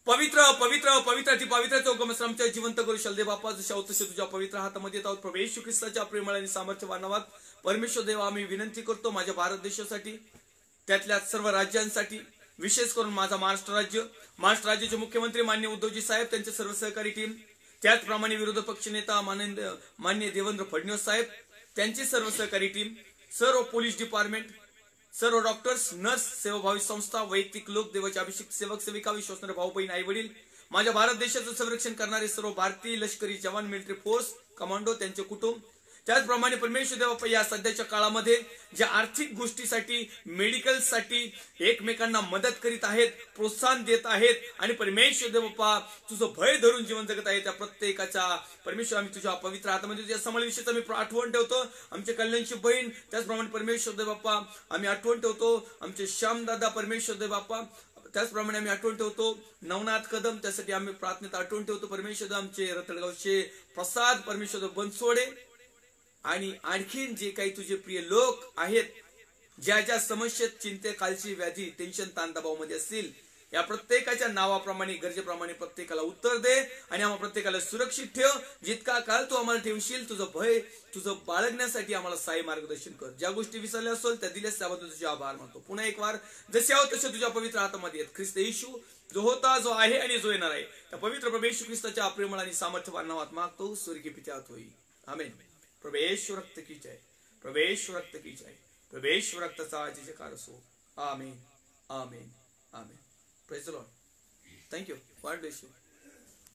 पवित्र पवित्र पवित्र ती पवित्राचा हुकम आमच्या जिवंत करू शलदे बापा, जशा तसे तुझ्या पवित्र हातामध्ये येत आहोत. प्रभू येशू ख्रिस्ताच्या प्रेमळ आणि सामर्थ्यवान नावात परमेश्वर देवा आम्ही विनंती करतो माझ्या भारत देशासाठी, त्यातल्या सर्व राज्यांसाठी, विशेष करून माझा महाराष्ट्र राज्याचे मुख्यमंत्री माननीय उद्धवजी साहेब, त्यांचे सर्व सहकारी टीम, त्याचप्रमाणे विरोधी पक्ष नेता माननीय देवेंद्र फडणवीस साहेब, त्यांची सर्व सहकारी टीम, सर्व पोलीस डिपार्टमेंट, सर्व डॉक्टर्स, नर्स, सेवाभावी संस्था, वैयक्तिक लोक, देवाचे अभिषेक सेवक सेविका, विश्वासणारे भाऊ बहीण, आई वडील, माझ्या भारत देशाचं संरक्षण करणारे सर्व भारतीय लष्करी जवान, मिलिटरी फोर्स, कमांडो, त्यांचे कुटुंब, त्याचप्रमाणे परमेश्वर देवा या सध्याच्या काळामध्ये ज्या आर्थिक गोष्टीसाठी, मेडिकलसाठी एकमेकांना मदत करीत आहेत, प्रोत्साहन देत आहेत आणि परमेश्वर देवा तुझं भय धरून जीवन जगत आहे, त्या प्रत्येकाच्या परमेश्वर आम्ही तुझ्या पवित्र हातामध्ये तुझ्या समावेशाचा मी आठवण ठेवतो. आमचे कल्याणची बहीण, त्याचप्रमाणे परमेश्वर देव बाप्पा आम्ही आठवण ठेवतो. आमचे श्यामदादा परमेश्वर देव बाप्पा, त्याचप्रमाणे आम्ही आठवण ठेवतो. नवनाथ कदम, त्यासाठी आम्ही प्रार्थनेत आठवण ठेवतो. परमेश्वर आमचे रतडगावचे प्रसाद, परमेश्वर बनसोडे आणि आणखीन जे काही तुझे प्रिय लोक आहेत, ज्या ज्या समस्येत, चिंते, कालची व्याधी, टेन्शन, ताणदबाव मध्ये असतील, या प्रत्येकाच्या नावाप्रमाणे, गरजेप्रमाणे प्रत्येकाला उत्तर दे आणि आम्हाला प्रत्येकाला सुरक्षित ठेव. जितका काळ तू आम्हाला ठेवशील तुझं बाळगण्यासाठी आम्हाला साई मार्गदर्शन कर. ज्या गोष्टी विसरल्या असेल त्या दिल्यास त्याबद्दल तुझे आभार मानतो. पुन्हा एक वार जसे आहोत तसे तुझ्या पवित्र हातामध्ये आहेत. ख्रिस्त येशू जो होता, जो आहे आणि जो येणार आहे, त्या पवित्र प्रभू येशू ख्रिस्ताच्या प्रेमळ आणि सामर्थ्यवान नावात मागतो. स्वर्गीय पित्यात होई, आमेन. प्रवेश रक्त की जय, प्रवेश रक्त की जय, प्रवेश रक्ताचा जयकार असो. Amen, amen, amen. Praise the lord. Thank you. God bless you.